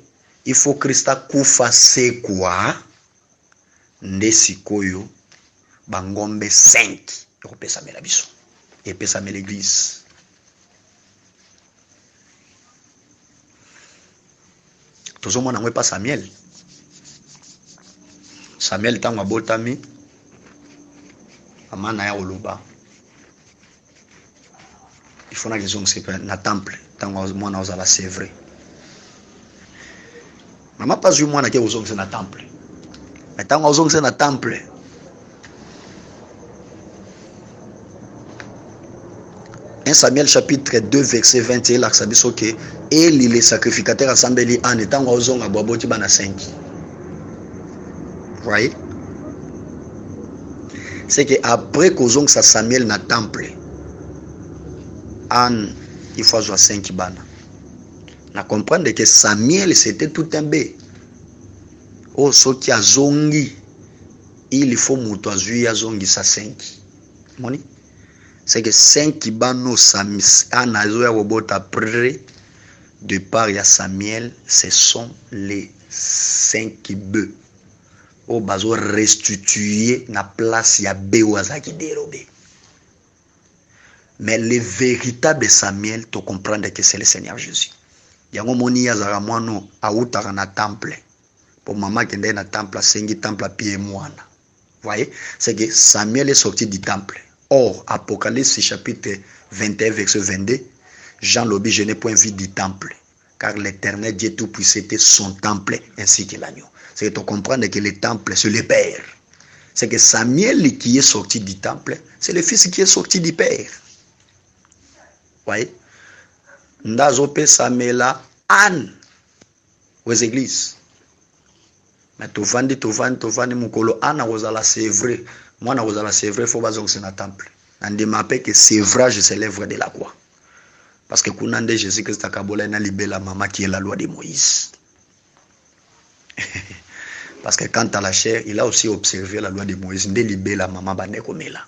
A: il faut Christa kufa sekwa ndesikoyo bangombe 5 ekopesa mela biso epesa mela l'église. Tozomona ngwe pa Samuel tango abotami amana ya oloba il faut na raison c'est na temple tango mwana ozala c'est vrai. Maman pas eu moi na ke ozongisa na temple. Mais tango ozongisa na temple. Un Samuel chapitre 2 verset 21 là ça dit que Eli les sacrificateurs assemblés en étant ozonga boaboti bana 5. Voyez? C'est que après qu'ozongisa Samuel na temple an il faut avoir 5 bana. Na comprendre que Samuel c'était tout un bé. Oh, ce qui a zongi, il faut muto azui a zongi sa 5. Moni? C'est que 5 qui bano Samuel, an azo ya robot après, de part ya Samuel, ce sont les 5 bœufs. Oh, bazo restituer na place ya bé ou azaki dérobé. Mais le véritable Samuel, tu comprends que c'est le Seigneur Jésus. Yango moni azara mwano autaka na temple pour maman qui est na temple asengi temple pied mwana. Voyez, c'est que Samuel est sorti du temple. Or Apocalypse chapitre 21 verset 22, Jean lobi je n'ai point vu du temple car l'Éternel Dieu tout puissant était son temple ainsi que l'agneau. C'est que tu comprends que le temple c'est le Père. C'est que Samuel qui est sorti du temple, c'est le fils qui est sorti du Père. Voyez? Ndazope Samela an aux églises. Mais tovandi mukolo ana ozala c'est vrai. Moi na ozala c'est vrai faut bazong c'est na temple. Nande m'appelle que c'est vrai je célèbre de la croix. Parce que kunande Jésus Christ akabola na libela mama qui est la loi de Moïse. Parce que quant à la chair, il a aussi observé la loi de Moïse de libela mama bane komela.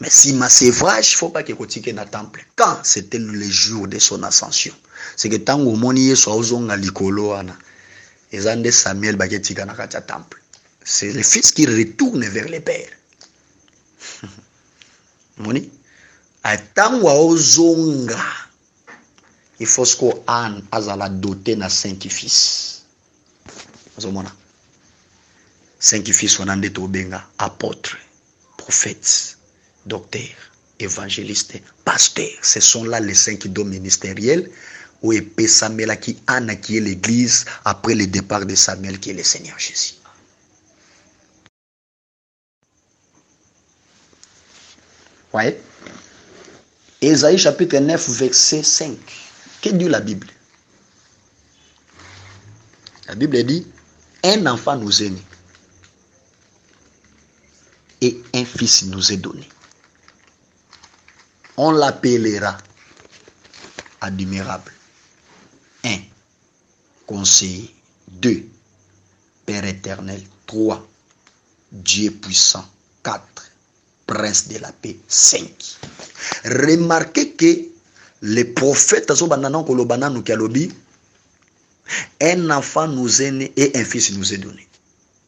A: Mais si ma sévrage, il ne faut pas qu'il continue dans le temple. Quand c'était le jour de son ascension, c'est que tant que moni soit aux ongles likolo ana, et zande Samuel bagetika na katia temple. C'est le fils qui retourne vers le père. Moni, à tant aux ongles, il faut que an azala doté na 5 fils. Azomona. 5 fils on ande to benga apôtre, prophète, docteur, évangéliste, pasteur. Ce sont là les 5 dons ministériels où est Samuel qui Anna qui est l'église après le départ de Samuel qui est le Seigneur Jésus. Voyez? Ésaïe chapitre 9 verset 5. Que dit la Bible? La Bible dit, un enfant nous est né et un fils nous est donné. On l'appellera admirable. 1. Conseiller. 2. Père éternel. 3. Dieu puissant. 4. Prince de la paix. 5. Remarquez que les prophètes, un enfant nous est né et un fils nous est donné.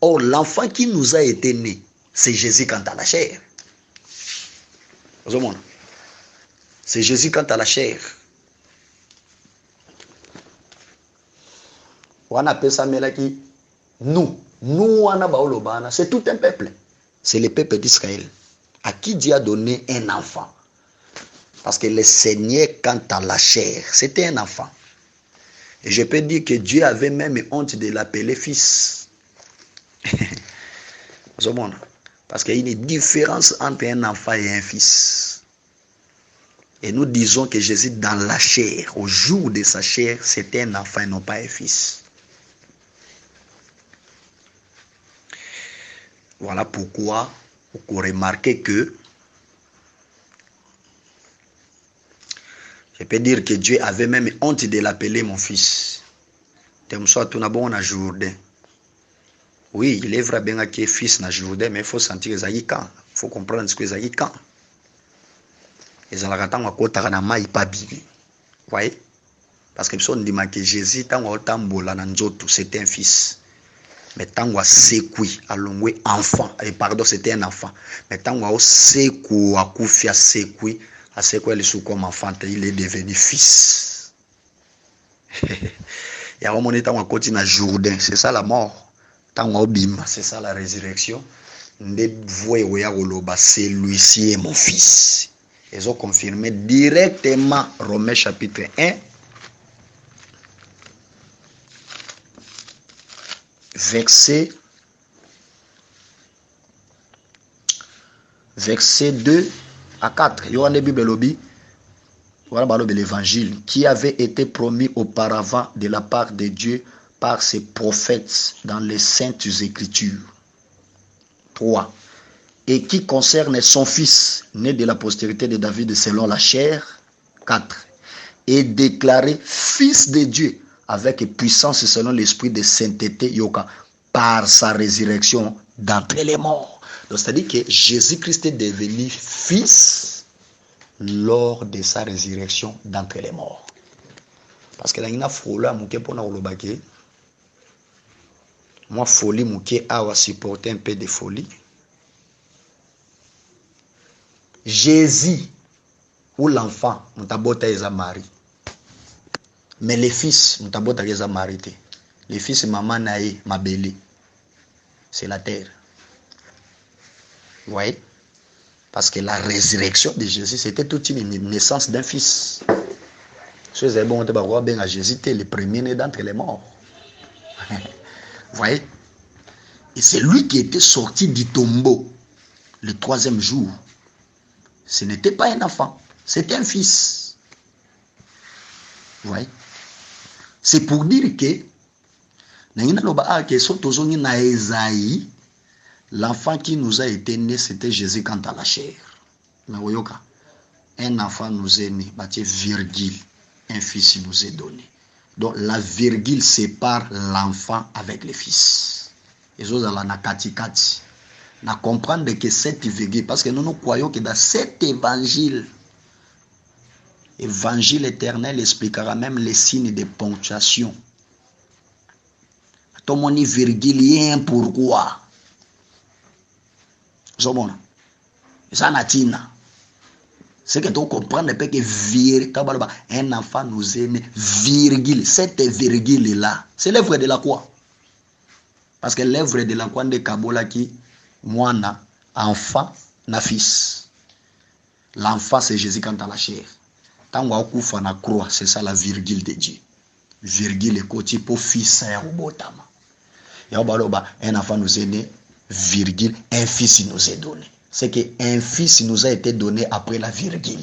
A: Or, l'enfant qui nous a été né, c'est Jésus quant à la chair. C'est Jésus quant à la chair. On appelle ça nous, c'est tout un peuple. C'est le peuple d'Israël à qui Dieu a donné un enfant. Parce que le Seigneur, quant à la chair, c'était un enfant. Et je peux dire que Dieu avait même honte de l'appeler fils. Parce qu'il y a une différence entre un enfant et un fils. Et nous disons que Jésus, dans la chair, au jour de sa chair, c'était un enfant et non pas un fils. Voilà pourquoi vous remarquez que je peux dire que Dieu avait même honte de l'appeler mon fils. Oui, il est vrai bien qu'il est fils na Jourdain, mais il faut sentir les aïkans. Il faut comprendre ce que les aïkans. Les aïkans ont côté na mai pas bien. Voyez? Parce que personne dit que Jésus tant au tambola na nzoto, c'était un fils. Mais tant wa sekui alongwe enfant, et pardon, c'était un enfant. Mais tant wa seku akufia sekui, à sekui le sous comme enfant, il est devenu fils. Et à un moment tant wa côté na Jourdain, c'est ça la mort. C'est ça la résurrection. Celui-ci est mon fils. Ils ont confirmé directement Romains chapitre 1, verset 2 à 4. Il y a une Bible lobby. Voilà l'évangile qui avait été promis auparavant de la part de Dieu par ses prophètes dans les saintes écritures. 3. Et qui concerne son fils, né de la postérité de David selon la chair. 4. Et déclaré fils de Dieu avec puissance selon l'esprit de sainteté, Yoka, par sa résurrection d'entre les morts. Donc c'est-à-dire que Jésus-Christ est devenu fils lors de sa résurrection d'entre les morts. Parce que là, il y a une moi, folie, mouké a supporté un peu de folie. Jésus, ou l'enfant, m'tabota est mari. Mais les fils, m'tabota est mari. Les fils, maman naïe, ma belle. C'est la terre. Vous voyez? Parce que la résurrection de Jésus, c'était toute une naissance d'un fils. Si vous avez bon, à Jésus, c'était le premier né d'entre les morts. Vous voyez? Et c'est lui qui était sorti du tombeau le 3e jour. Ce n'était pas un enfant, c'était un fils. Vous voyez? C'est pour dire que l'enfant qui nous a été né, c'était Jésus quant à la chair. Un enfant nous est né, virgule, un fils nous est donné. Donc la virgule sépare l'enfant avec le fils. Et ça, na kati. Na comprendre que cette virgule, parce que nous croyons que dans cet évangile éternel expliquera même les signes de ponctuation. Tout le monde virgule, pourquoi? Ça n'a tina. C'est que tu comprends que un enfant nous est né, virgule, cette virgule là, c'est l'œuvre de la quoi? Parce que l'œuvre de la quoi de Kabola qui, moi, enfant, na fils. L'enfant, c'est Jésus quant à la chair. Tant qu'on a na croix, c'est ça la virgule de Dieu. Virgule est côté pour fils et robotama. Et un enfant nous est né, virgule, un fils nous est donné. C'est qu'un fils nous a été donné après la virgule.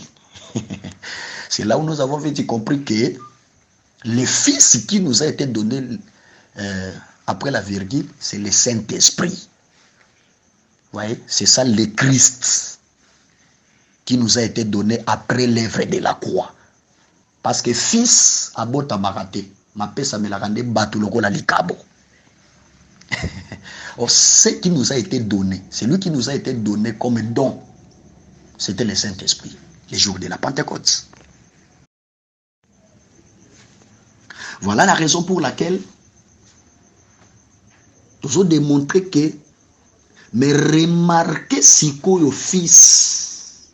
A: C'est là où nous avons vite compris que le fils qui nous a été donné après la virgule, c'est le Saint-Esprit. Vous voyez, c'est ça le Christ qui nous a été donné après l'œuvre de la croix. Parce que fils a beau tabarate, ma paix ça me l'a rendu batuloko la likabo. Or, ce qui nous a été donné, c'est lui qui nous a été donné comme don, c'était le Saint-Esprit, les jours de la Pentecôte. Voilà la raison pour laquelle nous avons démontré que, mais remarquez si le fils.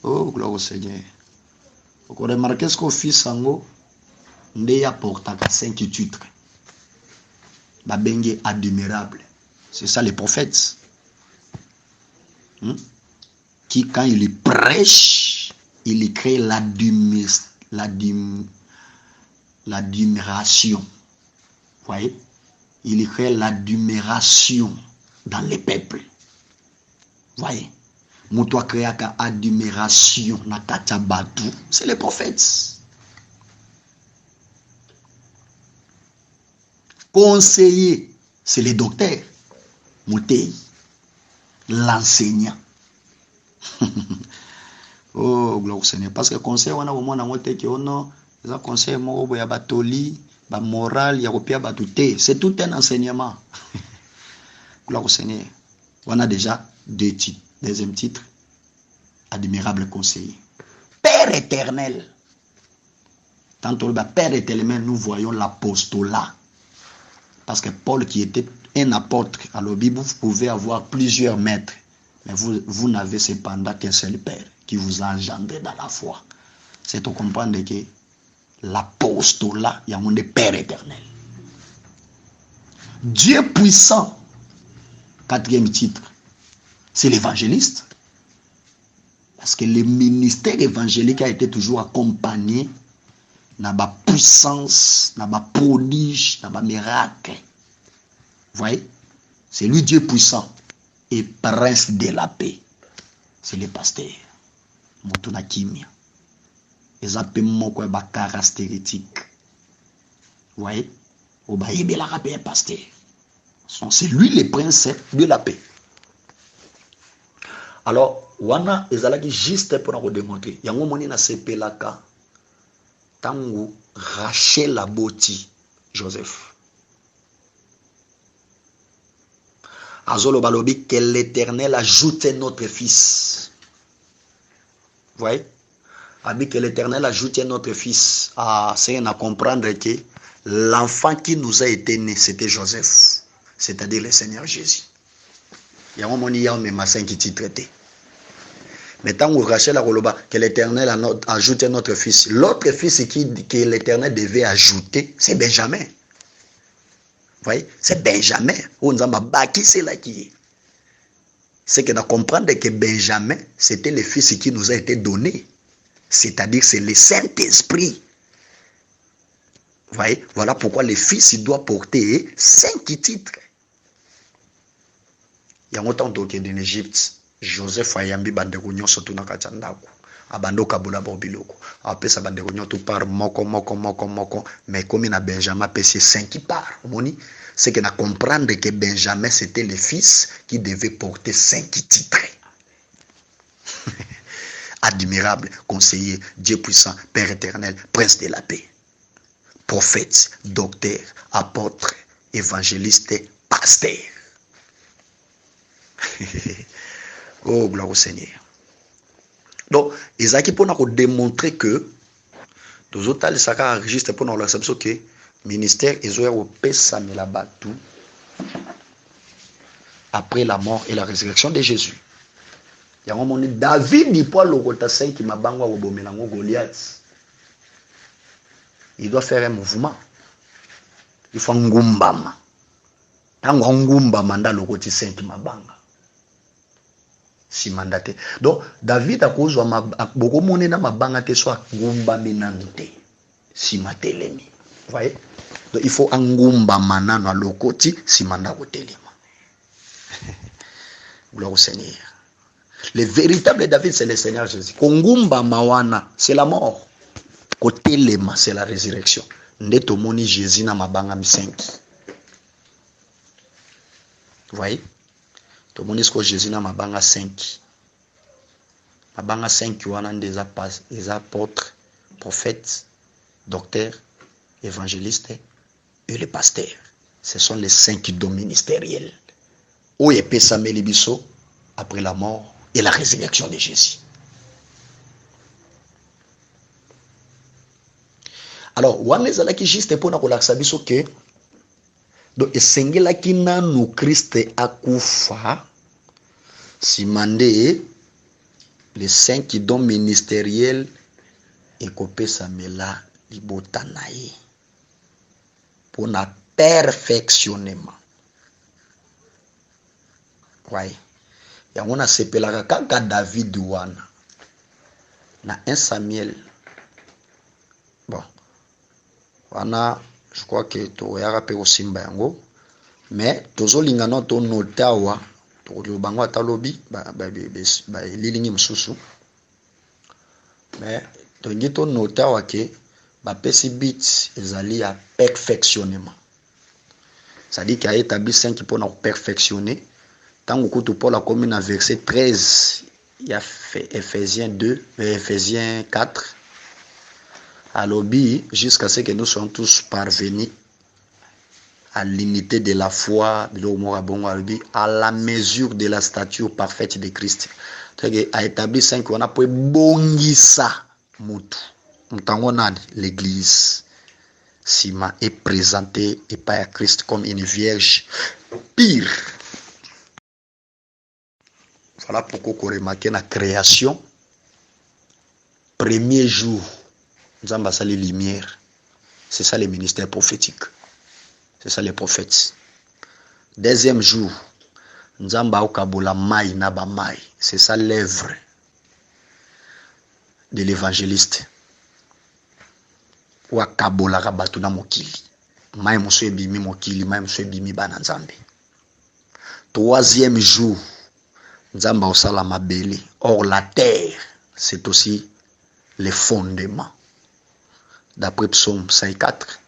A: Oh, gloire au Seigneur. Vous remarquez ce que le fils sango, il apporte à 5 titres. Babenge admirable. C'est ça les prophètes. Qui, quand il prêche, il crée l'admiration. Vous voyez? Il crée l'admiration dans les peuples. Vous voyez? Moutoua créaka admiration na katabatu. C'est les prophètes. Conseiller, c'est les docteurs. Moutei, l'enseignant. Oh, gloire au Seigneur. Parce que conseil, on a au moins un qui on a un conseil, il y a batoli, il y a moral, il y a repère batouté. C'est tout un enseignement. Gloire au Seigneur. On a déjà 2 titres. Deuxième titre, admirable conseiller. Père éternel. Tantôt le Père éternel, nous voyons l'apostolat. Parce que Paul qui était un apôtre, à la Bible, vous pouvez avoir plusieurs maîtres. Mais vous n'avez cependant qu'un seul Père qui vous a engendré dans la foi. C'est pour comprendre que l'apostolat, il y a un Père éternel. Dieu puissant, 4e titre, c'est l'évangéliste. Parce que le ministère évangélique a été toujours accompagné dans la puissance, dans la prodige, dans le miracle. Vous voyez? C'est lui Dieu puissant et prince de la paix. C'est le pasteur. Motuna kimia. Ils appellent mon caractéristique. Vous voyez? Le pasteur. C'est lui le prince de la paix. Alors, wana ezalaki juste pour nous démontrer. Yango moni na sepelaka. Tango Rachel aboti Joseph. Azolo balobi que l'Éternel ajoute notre fils. Vous voyez? Abi que l'Éternel ajoute notre fils. Ah, c'est à comprendre que l'enfant qui nous a été né, c'était Joseph. C'est-à-dire le Seigneur Jésus. Il y a un moment où il y a 5 qui traité. Mais tant que Rachel a relevé que l'Éternel a ajouté notre fils, l'autre fils que l'Éternel devait ajouter, c'est Benjamin. Vous voyez? C'est Benjamin. C'est que nous comprenons que Benjamin, c'était le fils qui nous a été donné. C'est-à-dire c'est le Saint-Esprit. Vous voyez? Voilà pourquoi le fils doit porter 5 titres. Il y a longtemps que en Égypte, Joseph ayambi bandeko nyonso tuna kachandako abando kabula bobiloko apesa bandeko nyoto par moko mais comme na Benjamin pc 5 qui part moni c'est que na comprendre que Benjamin c'était le fils qui devait porter 5 titres. Admirable, conseiller, Dieu puissant, Père éternel, prince de la paix, prophète, docteur, apôtre, évangéliste, pasteur. Oh, gloire au Seigneur. Donc, ils ont pour démontrer que les autres, ils ont enregistré pour nous l'accepter que le ministère est européen après la mort et la résurrection de Jésus. Il y a un moment David dit pas le rotassin qui m'a bangé au bomélango Goliath. Il doit faire un mouvement. Il faut un ngumbama. Tant un ngumbama dans le rotassin qui m'a bangé. si mandaté. Donc David a cause beaucoup monnaie na mabanga te soit ngumba menante si matelemi. Vous voyez? Donc il faut angumba manano à lokoti si manda kotelema. Gloire au Seigneur. Le véritable David c'est le Seigneur Jésus. Kongumba mawana c'est la mort. Kotelema c'est la résurrection. Ndeto moni Jésus na mabanga misenki. Vous voyez? Tout le monde dit que Jésus n'a pas 5. Mabanga 5 qui ont des apôtres, prophètes, docteurs, évangélistes et les pasteurs. Ce sont les 5 dons ministériels. Où est Pessamé Libiso après la mort et la résurrection de Jésus. Alors, on est là qui juste pour nous dire que donc esengela kina nu Christ akufa simande les 5 dons ministériels et kopé samela libota naye pour na perfectionnement. Ouais. Ya mona sepelaka kaka David wana na 1 Samuel. Bon. Wana je crois que to ya rappel au simba yango mais tozo lingana to notawa to lo bango atalobi ba lilingi msusu mais to ngito notawa ke ba pesi bit ezali ya perfectionnement. Ça dit qu'il a établi 5 pour nous perfectionner. Tant que tu Paul a commis dans verset 13, il y a Ephésiens 2, Ephésiens 4 à l'obéi jusqu'à ce que nous soyons tous parvenus à l'unité de la foi, à la mesure de la stature parfaite de Christ. Il a établi 5 on a pour bongisa mutu. L'église Sima est présentée et pas à Christ comme une vierge pire. Voilà pourquoi on remarque la création premier jour. Nous avons les lumières. C'est ça les ministères prophétiques. C'est ça les prophètes. Deuxième jour, nous avons kabola mai na ba mai. C'est ça l'œuvre de l'évangéliste. Wa kabola rabatu na mokili. Mai moswe bimi mokili, mai moswe bimi bana nzambe. Troisième jour, nous avons osala mabele. Or la terre, c'est aussi les fondements. D'après Psaume 54,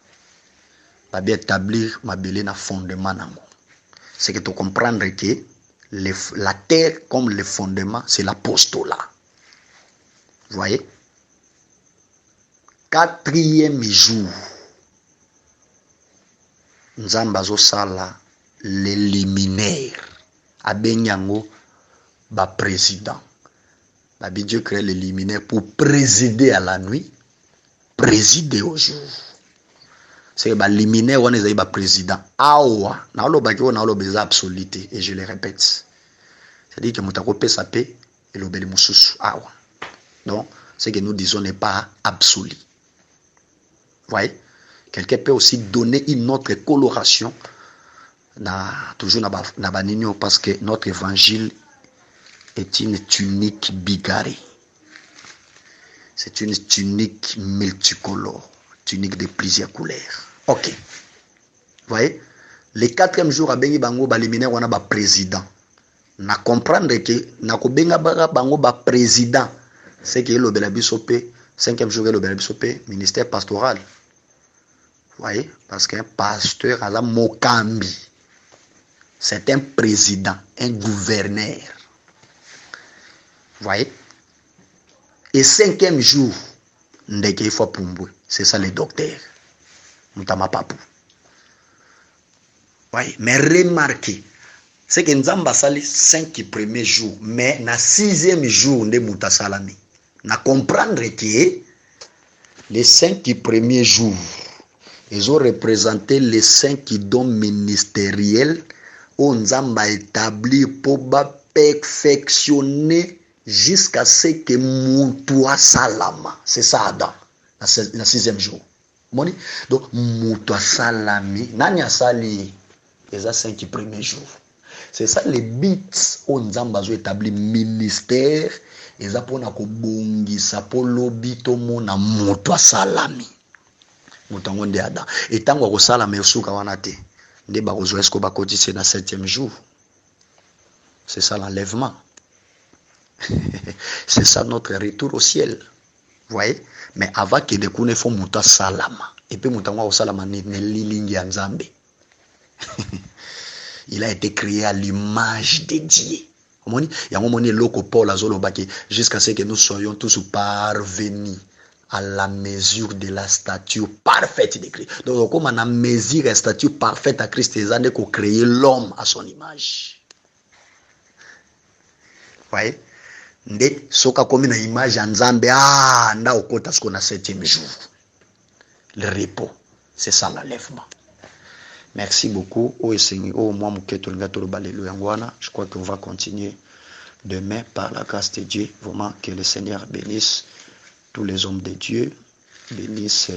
A: va bien établir ma belé na fondement nango. C'est que tu comprendre que la terre comme le fondement, c'est l'apostolat. Vous voyez? 4e jour, Nzamba zo sala les liminaires. Abenyango ba président. Ba Dieu crée les liminaires pour présider à la nuit. Présider au jour. C'est que liminaire on est président. Awa, na lo baki on a lo beza absoluté et je le répète. C'est-à-dire que mutako pesa pe et lo beli mususu awa. Donc, ce que nous disons n'est pas absolu. Vous voyez? Quelqu'un peut aussi donner une autre coloration toujours na baninyo parce que notre évangile est une tunique bigarrée. C'est une tunique multicolore, tunique de plusieurs couleurs. Ok. Vous voyez? Le 4e jour, abengi bango baliminer wana ba président. Na comprendre que na ko benga bango ba président, c'est que le bela bisope, 5e jour le bela bisope, ministère pastoral. Vous voyez? Parce qu'un pasteur a la mokambi. C'est un président, un gouverneur. Vous voyez? Et 5e jour, ndeke faut pumbwe. C'est ça les docteurs. Mutama papu. Oui, mais remarquez, c'est que nous avons sali 5 premiers jours, mais na 6e jour, nous avons salami. Na comprendre que les 5 premiers jours, ils ont représenté les 5 dons ministériels où nous avons établi pour perfectionner jusqu'à ce que Moutoua Salama. C'est ça Adam, la 6e jour. Donc, Moutoua Salami, Nanya Sali, les 5 premiers jours. C'est ça les bits au Nzambazo établi ministère et ça pour na ko bongisa polo bito mona moto salami moto ngonde ada et tango ko salama yosuka wana te nde ba kozo esko ba kotise na 7e jour. C'est ça l'enlèvement. C'est ça notre retour au ciel. Vous voyez? Mais avant que de kune fo moto salama et puis moto ngwa salama ne lilingi ya Nzambe. Il a été créé à l'image de Dieu. Il y a un moment où Paul a dit jusqu'à ce que nous soyons tous parvenus à la mesure de la stature parfaite de Christ. Donc, comme on a mesuré la stature parfaite à Christ, il a créé l'homme à son image. Vous voyez? Nde soka comme une image en Zambé, nda okota ce qu'on a 7e jour. Le repos, c'est ça l'enlèvement. Merci beaucoup. Je crois qu'on va continuer demain par la grâce de Dieu. Vraiment que le Seigneur bénisse tous les hommes de Dieu, bénisse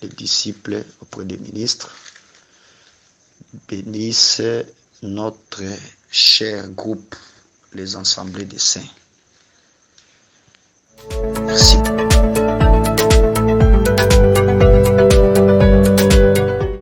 A: les disciples auprès des ministres, bénisse notre cher groupe, les assemblées des saints.